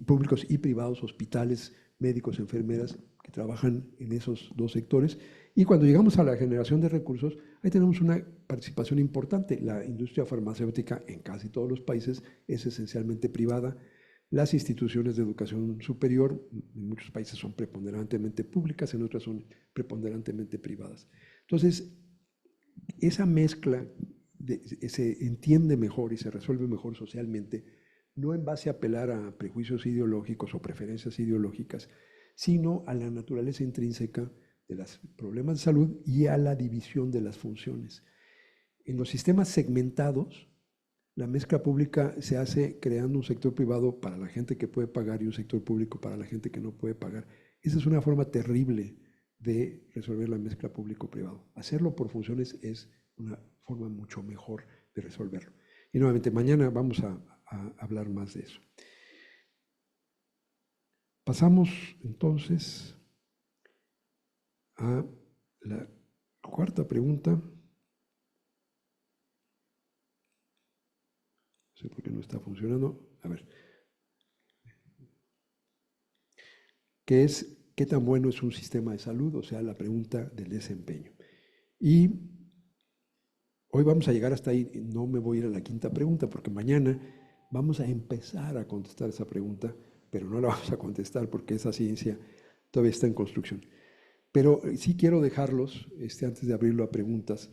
públicos y privados, hospitales, médicos, enfermeras que trabajan en esos dos sectores. Y cuando llegamos a la generación de recursos, ahí tenemos una participación importante. La industria farmacéutica en casi todos los países es esencialmente privada. Las instituciones de educación superior en muchos países son preponderantemente públicas, en otras son preponderantemente privadas. Entonces, esa mezcla se entiende mejor y se resuelve mejor socialmente, no en base a apelar a prejuicios ideológicos o preferencias ideológicas, sino a la naturaleza intrínseca de los problemas de salud y a la división de las funciones. En los sistemas segmentados, la mezcla pública se hace creando un sector privado para la gente que puede pagar y un sector público para la gente que no puede pagar. Esa es una forma terrible de resolver la mezcla público-privado. Hacerlo por funciones es una forma mucho mejor de resolverlo. Y nuevamente, mañana vamos a hablar más de eso. Pasamos entonces a la cuarta pregunta. No sé por qué no está funcionando. A ver. ¿Qué es, qué tan bueno es un sistema de salud? O sea, la pregunta del desempeño. Y hoy vamos a llegar hasta ahí. No me voy a ir a la quinta pregunta porque mañana vamos a empezar a contestar esa pregunta, pero no la vamos a contestar porque esa ciencia todavía está en construcción. Pero sí quiero dejarlos, antes de abrirlo a preguntas,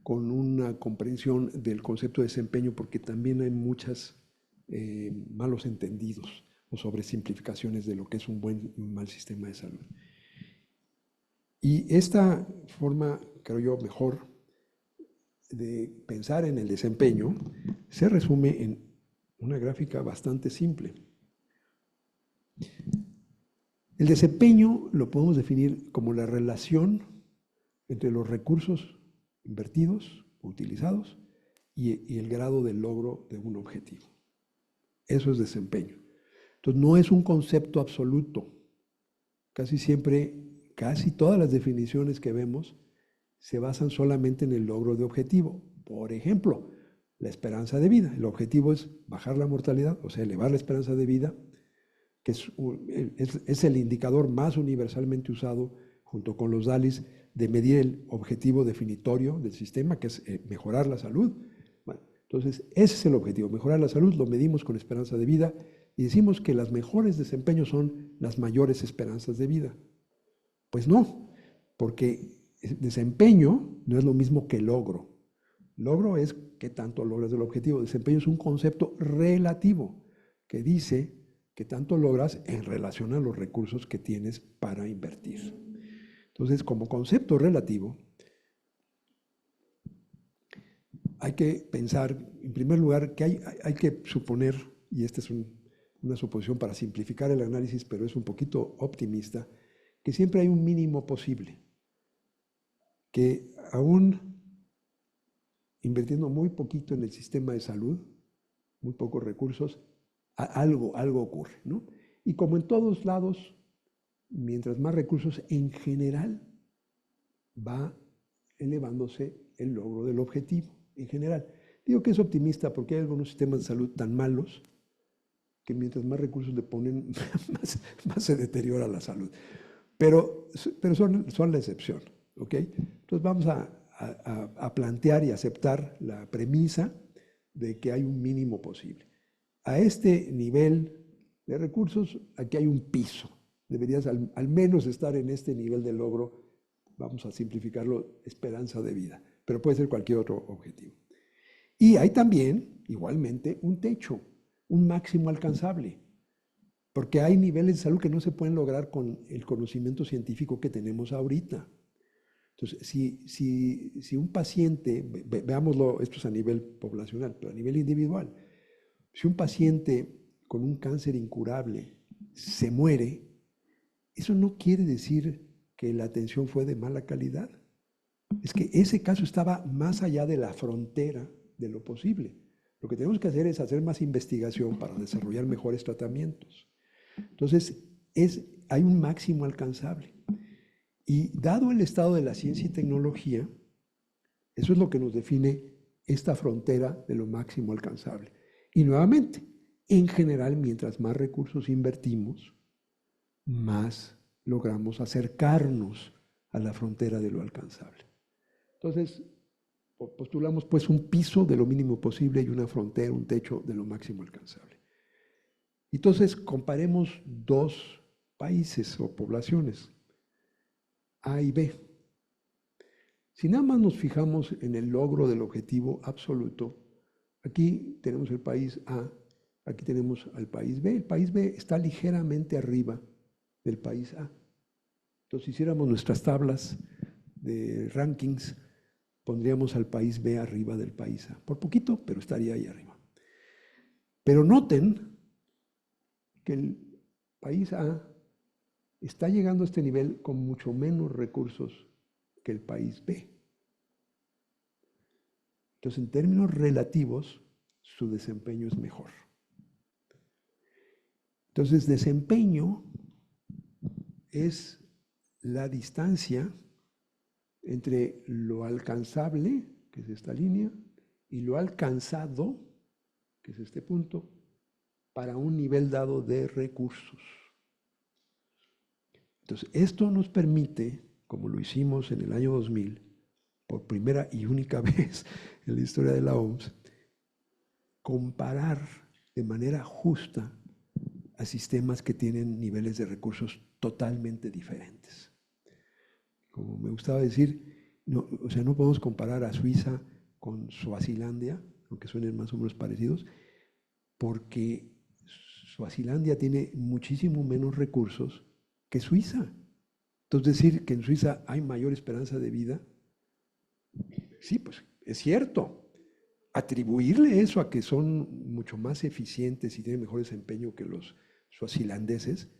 con una comprensión del concepto de desempeño, porque también hay muchos malos entendidos o sobresimplificaciones de lo que es un buen y un mal sistema de salud. Y esta forma, creo yo, mejor de pensar en el desempeño se resume en una gráfica bastante simple. El desempeño lo podemos definir como la relación entre los recursos invertidos o utilizados y el grado de logro de un objetivo. Eso es desempeño. Entonces, no es un concepto absoluto. Casi siempre, casi todas las definiciones que vemos se basan solamente en el logro de objetivo. Por ejemplo, la esperanza de vida. El objetivo es bajar la mortalidad, o sea, elevar la esperanza de vida, que es el indicador más universalmente usado junto con los DALYs de medir el objetivo definitorio del sistema, que es mejorar la salud. Bueno, entonces, ese es el objetivo, mejorar la salud, lo medimos con esperanza de vida y decimos que los mejores desempeños son las mayores esperanzas de vida. Pues no, porque desempeño no es lo mismo que logro. Logro es qué tanto logras del objetivo. Desempeño es un concepto relativo que dice qué tanto logras en relación a los recursos que tienes para invertir. Entonces, como concepto relativo, hay que pensar, en primer lugar, que hay que suponer, y esta es una suposición para simplificar el análisis, pero es un poquito optimista, que siempre hay un mínimo posible, que aún invirtiendo muy poquito en el sistema de salud, muy pocos recursos, algo ocurre, ¿no? Y como en todos lados, mientras más recursos en general, va elevándose el logro del objetivo, en general. Digo que es optimista porque hay algunos sistemas de salud tan malos que mientras más recursos le ponen, más se deteriora la salud. Pero son la excepción, ¿ok? Entonces vamos a plantear y aceptar la premisa de que hay un mínimo posible. A este nivel de recursos, aquí hay un piso. Deberías al menos estar en este nivel de logro, vamos a simplificarlo, esperanza de vida, pero puede ser cualquier otro objetivo. Y hay también, igualmente, un techo, un máximo alcanzable, porque hay niveles de salud que no se pueden lograr con el conocimiento científico que tenemos ahorita. Entonces, si un paciente, veámoslo, esto es a nivel poblacional, pero a nivel individual, Si un paciente con un cáncer incurable se muere, eso no quiere decir que la atención fue de mala calidad. Es que ese caso estaba más allá de la frontera de lo posible. Lo que tenemos que hacer es hacer más investigación para desarrollar mejores tratamientos. Entonces, hay un máximo alcanzable. Y dado el estado de la ciencia y tecnología, eso es lo que nos define esta frontera de lo máximo alcanzable. Y nuevamente, en general, mientras más recursos invertimos, más logramos acercarnos a la frontera de lo alcanzable. Entonces, postulamos pues un piso de lo mínimo posible y una frontera, un techo de lo máximo alcanzable. Entonces, comparemos dos países o poblaciones, A y B. Si nada más nos fijamos en el logro del objetivo absoluto, aquí tenemos el país A, aquí tenemos al país B. El país B está ligeramente arriba del país A. Entonces, si hiciéramos nuestras tablas de rankings, pondríamos al país B arriba del país A. Por poquito, pero estaría ahí arriba. Pero noten que el país A está llegando a este nivel con mucho menos recursos que el país B. Entonces, en términos relativos, su desempeño es mejor. Entonces, desempeño es la distancia entre lo alcanzable, que es esta línea, y lo alcanzado, que es este punto, para un nivel dado de recursos. Entonces, esto nos permite, como lo hicimos en el año 2000, por primera y única vez en la historia de la OMS, comparar de manera justa a sistemas que tienen niveles de recursos totalmente diferentes. Como me gustaba decir, no, o sea, no podemos comparar a Suiza con Suazilandia, aunque suenen más o menos parecidos, porque Suazilandia tiene muchísimo menos recursos que Suiza. Entonces, decir que en Suiza hay mayor esperanza de vida, sí, pues es cierto. Atribuirle eso a que son mucho más eficientes y tienen mejor desempeño que los suazilandeses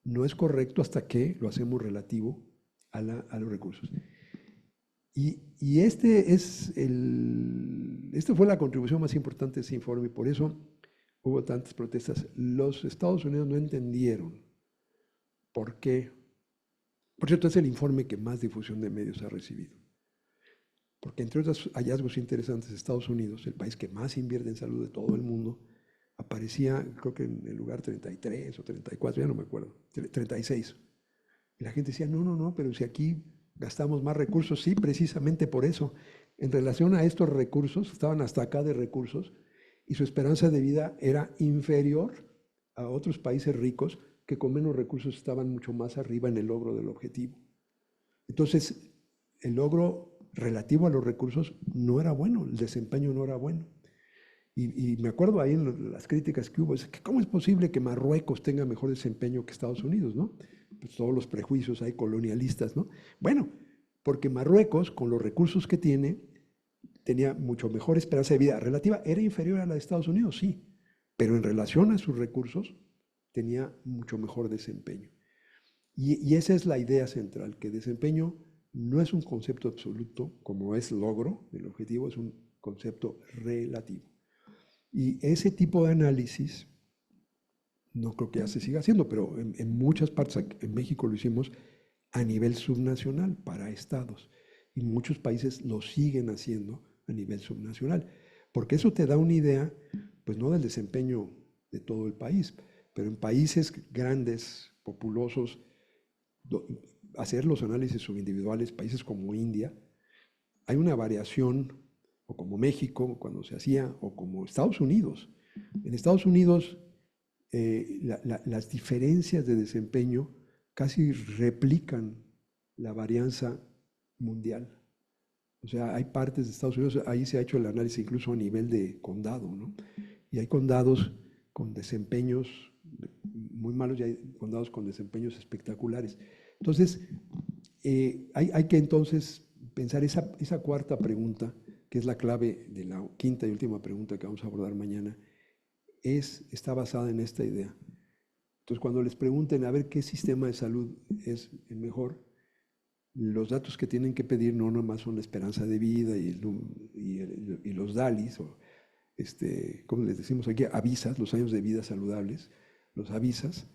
no es correcto hasta que lo hacemos relativo a los recursos. Y esta fue la contribución más importante de ese informe y por eso hubo tantas protestas. Los Estados Unidos no entendieron por qué. Por cierto, es el informe que más difusión de medios ha recibido. Porque entre otros hallazgos interesantes, Estados Unidos, el país que más invierte en salud de todo el mundo, aparecía, creo que en el lugar 33 o 34, ya no me acuerdo, 36. Y la gente decía, no, pero si aquí gastamos más recursos, sí, precisamente por eso. En relación a estos recursos, estaban hasta acá de recursos, y su esperanza de vida era inferior a otros países ricos que con menos recursos estaban mucho más arriba en el logro del objetivo. Entonces, el logro relativo a los recursos no era bueno, el desempeño no era bueno. Y me acuerdo ahí en las críticas que hubo, es que ¿cómo es posible que Marruecos tenga mejor desempeño que Estados Unidos, no? Pues todos los prejuicios hay colonialistas, ¿no? Bueno, porque Marruecos, con los recursos que tiene, tenía mucho mejor esperanza de vida relativa, era inferior a la de Estados Unidos, sí, pero en relación a sus recursos tenía mucho mejor desempeño. Y esa es la idea central, que desempeño no es un concepto absoluto, como es logro, el objetivo es un concepto relativo. Y ese tipo de análisis, no creo que ya se siga haciendo, pero en muchas partes, en México lo hicimos a nivel subnacional, para estados, y muchos países lo siguen haciendo a nivel subnacional, porque eso te da una idea, pues no del desempeño de todo el país, pero en países grandes, populosos, hacer los análisis subindividuales, países como India, hay una variación, o como México cuando se hacía, o como Estados Unidos. En Estados Unidos las diferencias de desempeño casi replican la varianza mundial. O sea, hay partes de Estados Unidos, ahí se ha hecho el análisis incluso a nivel de condado, ¿no? Y hay condados con desempeños muy malos y hay condados con desempeños espectaculares. Entonces, hay que entonces pensar esa cuarta pregunta, que es la clave de la quinta y última pregunta que vamos a abordar mañana. está basada en esta idea. Entonces, cuando les pregunten a ver qué sistema de salud es el mejor, los datos que tienen que pedir no nomás son la esperanza de vida y los DALIs, o como les decimos aquí, avisas, los años de vida saludables, los avisas,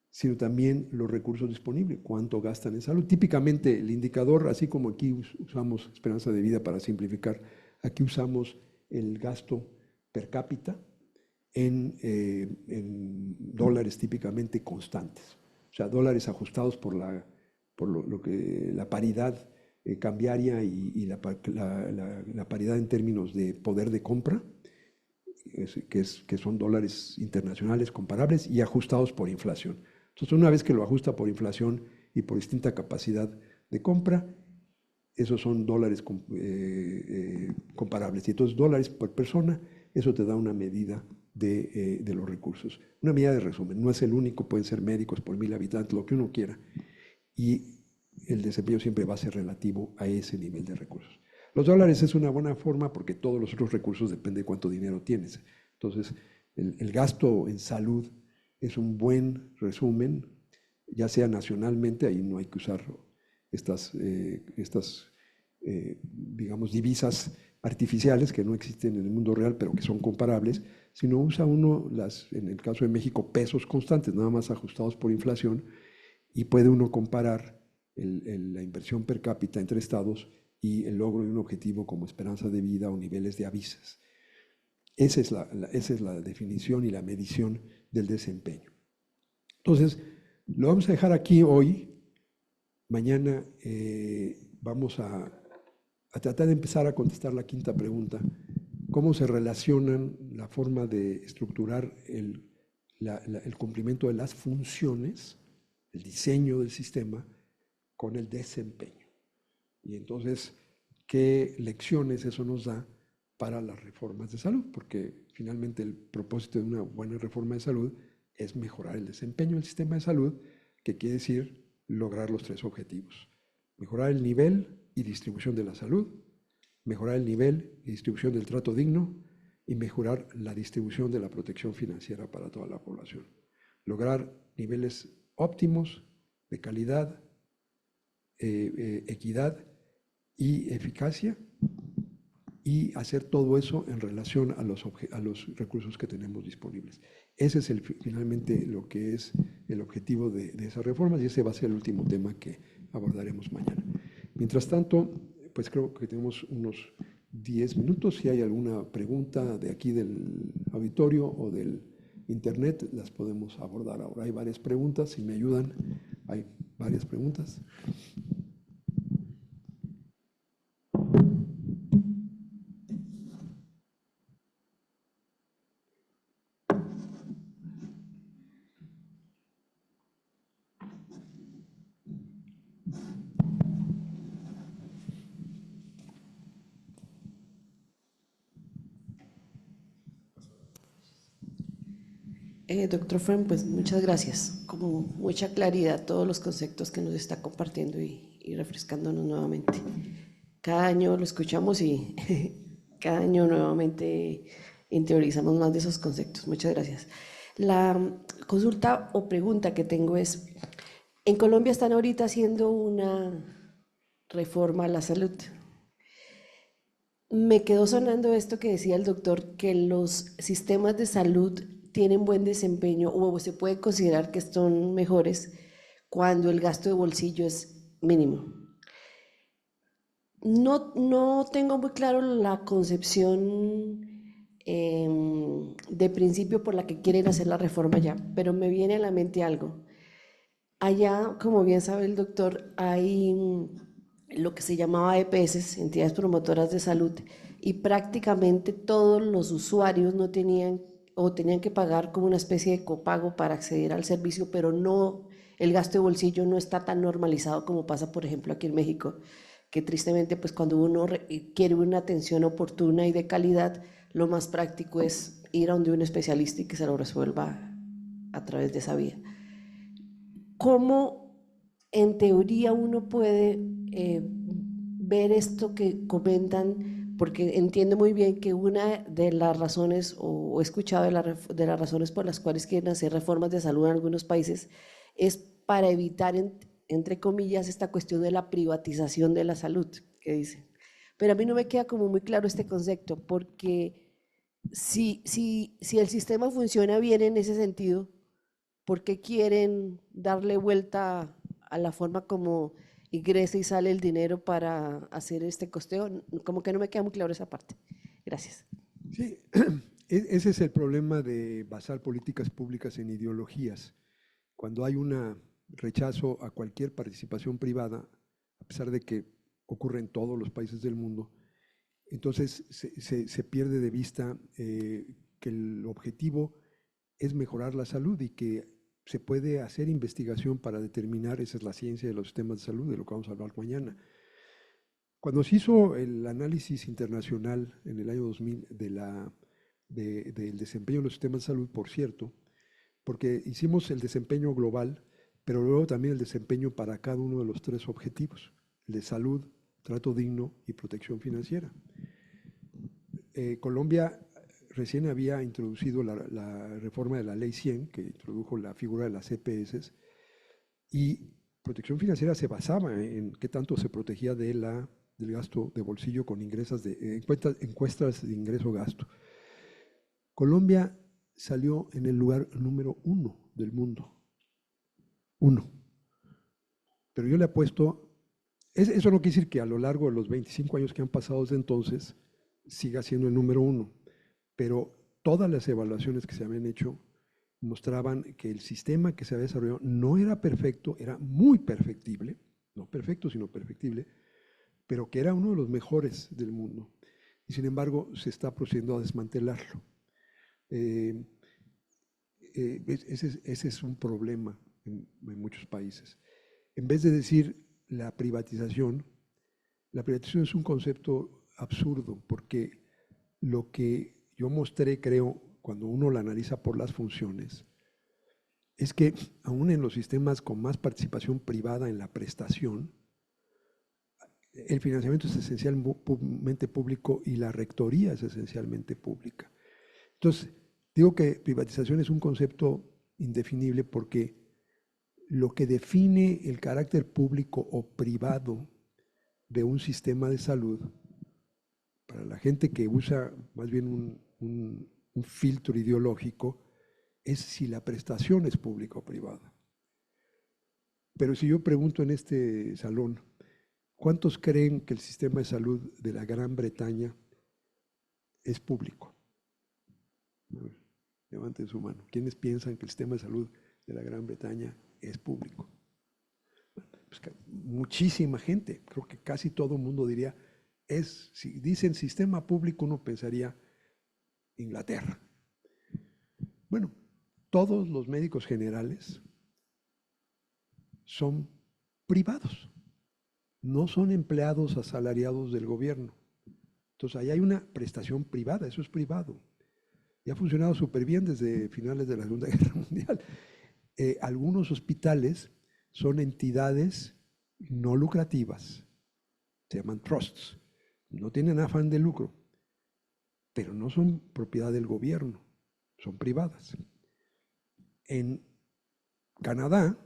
sino también los recursos disponibles, cuánto gastan en salud. Típicamente el indicador, así como aquí usamos esperanza de vida para simplificar, aquí usamos el gasto per cápita en dólares típicamente constantes, o sea, dólares ajustados por la paridad cambiaria y la paridad en términos de poder de compra, que son dólares internacionales comparables y ajustados por inflación. Entonces, una vez que lo ajusta por inflación y por distinta capacidad de compra, esos son dólares comparables. Y entonces, dólares por persona, eso te da una medida de los recursos. Una medida de resumen. No es el único, pueden ser médicos por 1000 habitantes, lo que uno quiera. Y el desempeño siempre va a ser relativo a ese nivel de recursos. Los dólares es una buena forma porque todos los otros recursos depende de cuánto dinero tienes. Entonces, el gasto en salud es un buen resumen, ya sea nacionalmente, ahí no hay que usar estas digamos, divisas artificiales que no existen en el mundo real, pero que son comparables, sino usa uno, en el caso de México, pesos constantes, nada más ajustados por inflación, y puede uno comparar la inversión per cápita entre estados y el logro de un objetivo como esperanza de vida o niveles de avisas. Esa es la definición y la medición del desempeño. Entonces, lo vamos a dejar aquí hoy. Mañana vamos a tratar de empezar a contestar la quinta pregunta. ¿Cómo se relacionan la forma de estructurar el cumplimiento de las funciones, el diseño del sistema, con el desempeño? Y entonces, ¿qué lecciones eso nos da para las reformas de salud? Porque finalmente el propósito de una buena reforma de salud es mejorar el desempeño del sistema de salud, que quiere decir lograr los tres objetivos: mejorar el nivel y distribución de la salud, mejorar el nivel y distribución del trato digno y mejorar la distribución de la protección financiera para toda la población. Lograr niveles óptimos de calidad, equidad y eficacia, y hacer todo eso en relación a los recursos que tenemos disponibles. Ese es finalmente lo que es el objetivo de esas reformas, y ese va a ser el último tema que abordaremos mañana. Mientras tanto, pues creo que tenemos unos 10 minutos. Si hay alguna pregunta de aquí del auditorio o del internet, las podemos abordar ahora. Hay varias preguntas, si me ayudan, hay varias preguntas. Doctor Fran, pues muchas gracias. Como mucha claridad todos los conceptos que nos está compartiendo y refrescándonos nuevamente. Cada año lo escuchamos y cada año nuevamente interiorizamos más de esos conceptos. Muchas gracias. La consulta o pregunta que tengo es, en Colombia están ahorita haciendo una reforma a la salud. Me quedó sonando esto que decía el doctor, que los sistemas de salud tienen buen desempeño o se puede considerar que son mejores cuando el gasto de bolsillo es mínimo. No tengo muy claro la concepción de principio por la que quieren hacer la reforma ya, pero me viene a la mente algo. Allá, como bien sabe el doctor, hay lo que se llamaba EPS, entidades promotoras de salud, y prácticamente todos los usuarios no tenían o tenían que pagar como una especie de copago para acceder al servicio, pero no, el gasto de bolsillo no está tan normalizado como pasa, por ejemplo, aquí en México, que tristemente, pues cuando uno quiere una atención oportuna y de calidad, lo más práctico es ir a donde un especialista y que se lo resuelva a través de esa vía. ¿Cómo en teoría uno puede ver esto que comentan porque entiendo muy bien que una de las razones, o he escuchado de las razones por las cuales quieren hacer reformas de salud en algunos países, es para evitar, entre comillas, esta cuestión de la privatización de la salud, que dicen. Pero a mí no me queda como muy claro este concepto, porque si el sistema funciona bien en ese sentido, ¿por qué quieren darle vuelta a la forma como ingresa y sale el dinero para hacer este costeo? Como que no me queda muy claro esa parte. Gracias. Sí, ese es el problema de basar políticas públicas en ideologías. Cuando hay un rechazo a cualquier participación privada, a pesar de que ocurre en todos los países del mundo, entonces se pierde de vista que el objetivo es mejorar la salud y que se puede hacer investigación para determinar, esa es la ciencia de los sistemas de salud, de lo que vamos a hablar mañana. Cuando se hizo el análisis internacional en el año 2000 del desempeño de los sistemas de salud, por cierto, porque hicimos el desempeño global, pero luego también el desempeño para cada uno de los tres objetivos, el de salud, trato digno y protección financiera. Colombia recién había introducido la reforma de la Ley 100, que introdujo la figura de las EPS, y protección financiera se basaba en qué tanto se protegía del gasto de bolsillo con encuestas de ingreso-gasto. Colombia salió en el lugar número 1 del mundo. 1. Pero yo le apuesto, eso no quiere decir que a lo largo de los 25 años que han pasado desde entonces siga siendo el número 1, pero todas las evaluaciones que se habían hecho mostraban que el sistema que se había desarrollado no era perfecto, era muy perfectible, no perfecto, sino perfectible, pero que era uno de los mejores del mundo. Y sin embargo, se está procediendo a desmantelarlo. Ese es un problema en muchos países. En vez de decir la privatización es un concepto absurdo, porque lo que yo mostré, creo, cuando uno la analiza por las funciones, es que aún en los sistemas con más participación privada en la prestación, el financiamiento es esencialmente público y la rectoría es esencialmente pública. Entonces, digo que privatización es un concepto indefinible porque lo que define el carácter público o privado de un sistema de salud, para la gente que usa más bien un filtro ideológico, es si la prestación es pública o privada. Pero si yo pregunto en este salón, ¿cuántos creen que el sistema de salud de la Gran Bretaña es público? A ver, levanten su mano. ¿Quiénes piensan que el sistema de salud de la Gran Bretaña es público? Pues muchísima gente, creo que casi todo el mundo diría, si dicen sistema público, uno pensaría Inglaterra. Bueno, todos los médicos generales son privados, no son empleados asalariados del gobierno. Entonces, ahí hay una prestación privada, eso es privado. Y ha funcionado súper bien desde finales de la Segunda Guerra Mundial. Algunos hospitales son entidades no lucrativas, se llaman trusts, no tienen afán de lucro, pero no son propiedad del gobierno, son privadas. En Canadá,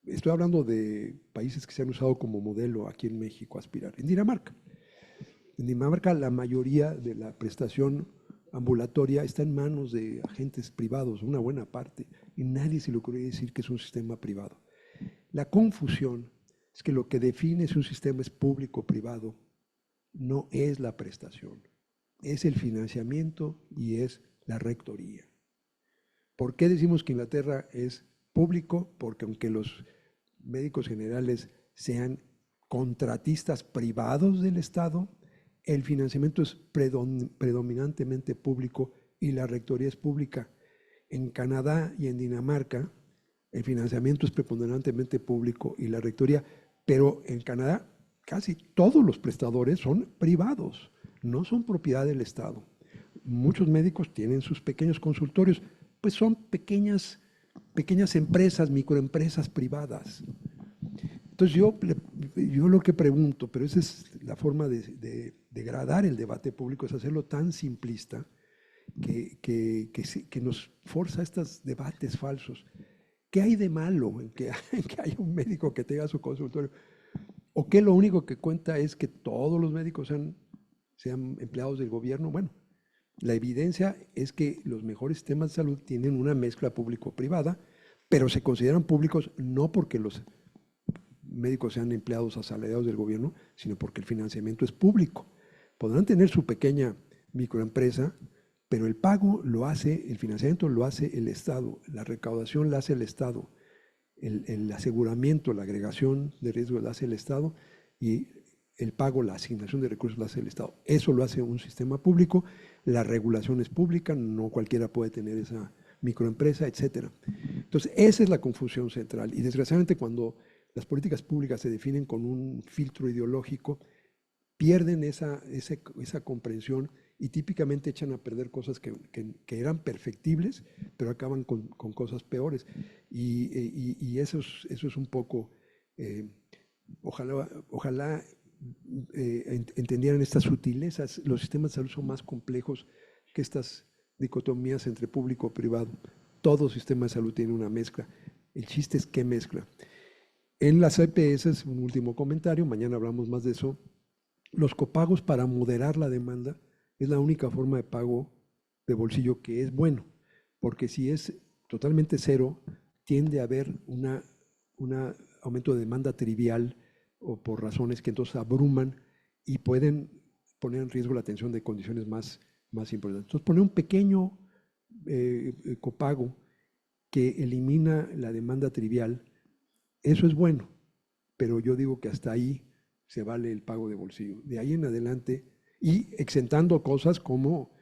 estoy hablando de países que se han usado como modelo aquí en México, aspirar. En Dinamarca la mayoría de la prestación ambulatoria está en manos de agentes privados, una buena parte, y nadie se le ocurre decir que es un sistema privado. La confusión es que lo que define si un sistema es público o privado no es la prestación, es el financiamiento y es la rectoría. ¿Por qué decimos que Inglaterra es público? Porque aunque los médicos generales sean contratistas privados del Estado, el financiamiento es predominantemente público y la rectoría es pública. En Canadá y en Dinamarca, el financiamiento es preponderantemente público y la rectoría, pero en Canadá casi todos los prestadores son privados, no son propiedad del Estado. Muchos médicos tienen sus pequeños consultorios, pues son pequeñas empresas, microempresas privadas. Entonces yo lo que pregunto, pero ese es la forma de degradar el debate público es hacerlo tan simplista que nos forza a estos debates falsos. ¿Qué hay de malo en que haya un médico que tenga su consultorio? ¿O qué lo único que cuenta es que todos los médicos sean empleados del gobierno? Bueno, la evidencia es que los mejores sistemas de salud tienen una mezcla público-privada, pero se consideran públicos no porque los médicos sean empleados asalariados del gobierno, sino porque el financiamiento es público. Podrán tener su pequeña microempresa, pero el pago lo hace, el financiamiento lo hace el Estado, la recaudación la hace el Estado, el aseguramiento, la agregación de riesgo la hace el Estado y el pago, la asignación de recursos la hace el Estado. Eso lo hace un sistema público, la regulación es pública, no cualquiera puede tener esa microempresa, etcétera. Entonces, esa es la confusión central. Y desgraciadamente cuando las políticas públicas se definen con un filtro ideológico, pierden esa comprensión y típicamente echan a perder cosas que eran perfectibles, pero acaban con cosas peores. Y eso es un poco, ojalá entendieran estas sutilezas. Los sistemas de salud son más complejos que estas dicotomías entre público y privado. Todo sistema de salud tiene una mezcla. El chiste es qué mezcla. En las EPS, un último comentario, mañana hablamos más de eso, los copagos para moderar la demanda es la única forma de pago de bolsillo que es bueno, porque si es totalmente cero, tiende a haber un aumento de demanda trivial o por razones que entonces abruman y pueden poner en riesgo la atención de condiciones más importantes. Entonces, poner un pequeño copago que elimina la demanda trivial, eso es bueno, pero yo digo que hasta ahí se vale el pago de bolsillo. De ahí en adelante, y exentando cosas como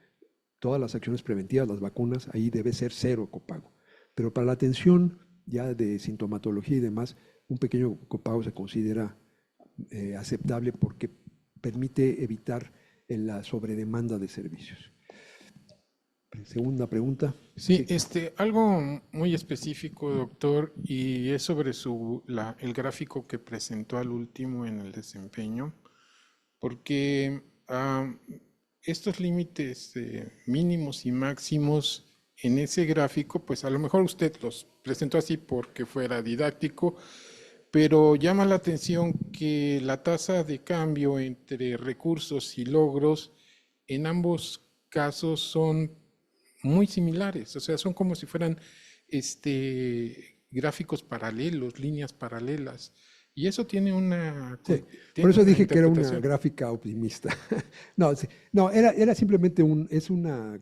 todas las acciones preventivas, las vacunas, ahí debe ser cero copago. Pero para la atención ya de sintomatología y demás, un pequeño copago se considera aceptable porque permite evitar la sobredemanda de servicios. Segunda pregunta. Sí, algo muy específico, doctor, y es sobre el gráfico que presentó al último en el desempeño, porque estos límites mínimos y máximos en ese gráfico, pues a lo mejor usted los presentó así porque fuera didáctico, pero llama la atención que la tasa de cambio entre recursos y logros en ambos casos son muy similares, o sea, son como si fueran gráficos paralelos, líneas paralelas. Y eso tiene una... Sí, tiene por eso una dije que era una interpretación. gráfica optimista. No, sí, no era simplemente una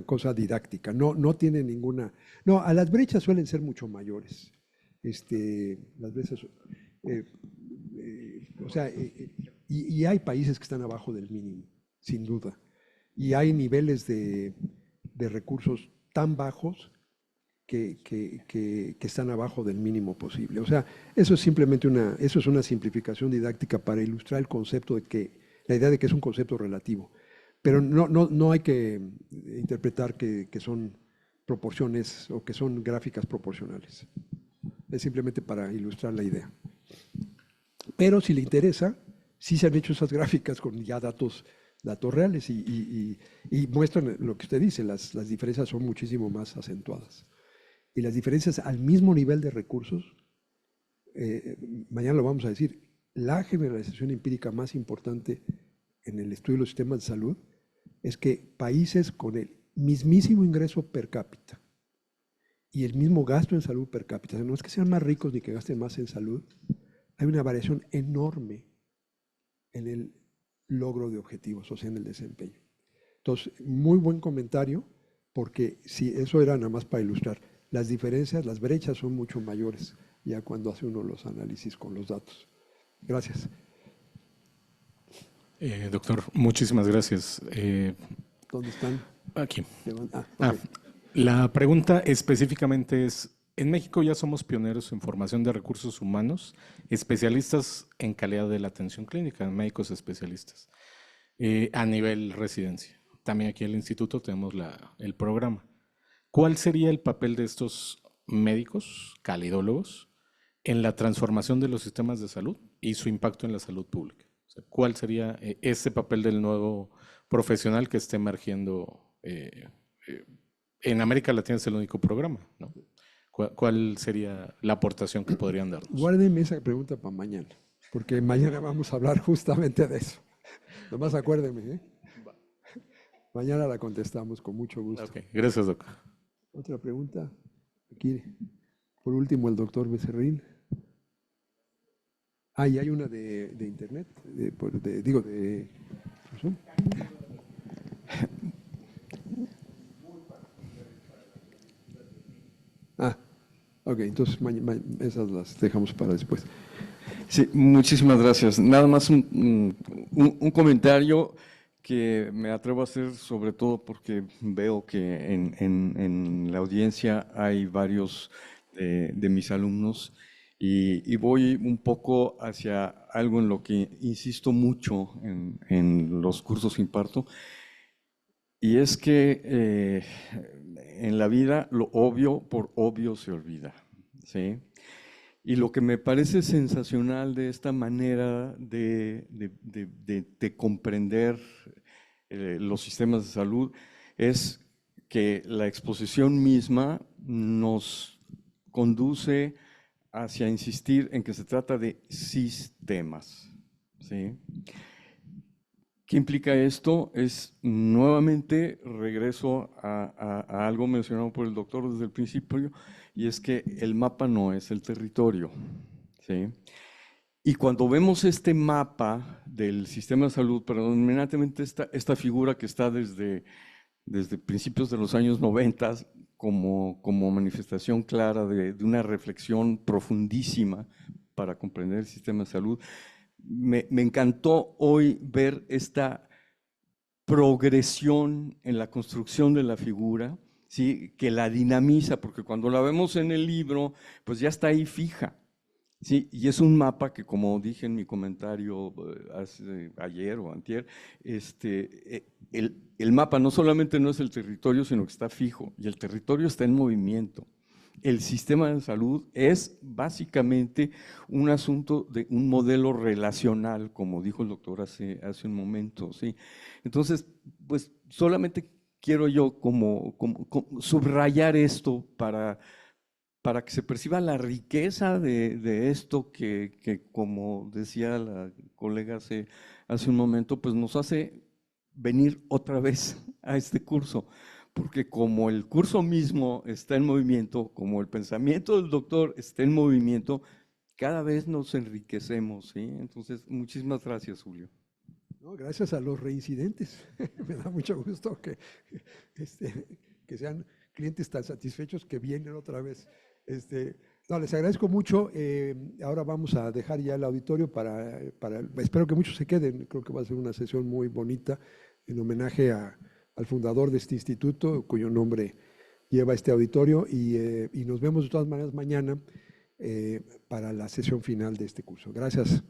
cosa didáctica, no tiene ninguna... No, a las brechas suelen ser mucho mayores. Las brechas... o sea, y hay países que están abajo del mínimo, sin duda. Y hay niveles de recursos tan bajos que están abajo del mínimo posible. O sea, eso es simplemente una simplificación didáctica para ilustrar el concepto la idea de que es un concepto relativo. Pero no hay que interpretar que son proporciones o que son gráficas proporcionales. Es simplemente para ilustrar la idea. Pero si le interesa, sí se han hecho esas gráficas con ya datos reales y muestran lo que usted dice, las diferencias son muchísimo más acentuadas. Y las diferencias al mismo nivel de recursos, mañana lo vamos a decir, la generalización empírica más importante en el estudio de los sistemas de salud es que países con el mismísimo ingreso per cápita y el mismo gasto en salud per cápita, no es que sean más ricos ni que gasten más en salud, hay una variación enorme en el logro de objetivos, o sea, en el desempeño. Entonces, muy buen comentario, porque si eso era nada más para ilustrar, las diferencias, las brechas son mucho mayores ya cuando hace uno los análisis con los datos. Gracias. Doctor, muchísimas gracias. ¿Dónde están? Aquí. Okay. La pregunta específicamente es, en México ya somos pioneros en formación de recursos humanos, especialistas en calidad de la atención clínica, médicos especialistas, a nivel residencia. También aquí en el instituto tenemos el programa. ¿Cuál sería el papel de estos médicos, calidólogos, en la transformación de los sistemas de salud y su impacto en la salud pública? O ¿Cuál sería ese papel del nuevo profesional que esté emergiendo? En América Latina es el único programa, ¿no? ¿Cuál sería la aportación que podrían darnos? Guárdenme esa pregunta para mañana, porque mañana vamos a hablar justamente de eso. Nomás acuérdenme, ¿eh? Mañana la contestamos con mucho gusto. Ok, gracias, doctor. Otra pregunta. Aquí, por último, el doctor Becerril. Ah, y hay una de internet, de Zoom. Ah, ok, entonces esas las dejamos para después. Sí, muchísimas gracias. Nada más un comentario que me atrevo a hacer, sobre todo porque veo que en la audiencia hay varios de mis alumnos y voy un poco hacia algo en lo que insisto mucho en los cursos que imparto, y es que en la vida lo obvio por obvio se olvida, ¿sí? Y lo que me parece sensacional de esta manera de comprender los sistemas de salud es que la exposición misma nos conduce hacia insistir en que se trata de sistemas, ¿sí? ¿Qué implica esto? Es nuevamente regreso a algo mencionado por el doctor desde el principio, y es que el mapa no es el territorio, ¿sí? Y cuando vemos este mapa del sistema de salud, predominantemente esta figura que está desde principios de los años 90 como manifestación clara de una reflexión profundísima para comprender el sistema de salud, me encantó hoy ver esta progresión en la construcción de la figura, ¿sí? Que la dinamiza, porque cuando la vemos en el libro, pues ya está ahí fija, ¿sí? Y es un mapa que, como dije en mi comentario ayer o antier, el mapa no solamente no es el territorio, sino que está fijo, y el territorio está en movimiento. El sistema de salud es básicamente un asunto de un modelo relacional, como dijo el doctor hace un momento, ¿sí? Entonces, pues solamente quiero yo como subrayar esto para que se perciba la riqueza de esto que, como decía la colega hace un momento, pues nos hace venir otra vez a este curso. Porque como el curso mismo está en movimiento, como el pensamiento del doctor está en movimiento, cada vez nos enriquecemos, ¿sí? Entonces, muchísimas gracias, Julio. No, gracias a los reincidentes. Me da mucho gusto que sean clientes tan satisfechos que vienen otra vez. No, les agradezco mucho. Ahora vamos a dejar ya el auditorio espero que muchos se queden. Creo que va a ser una sesión muy bonita en homenaje al fundador de este instituto, cuyo nombre lleva este auditorio, y nos vemos de todas maneras mañana para la sesión final de este curso. Gracias.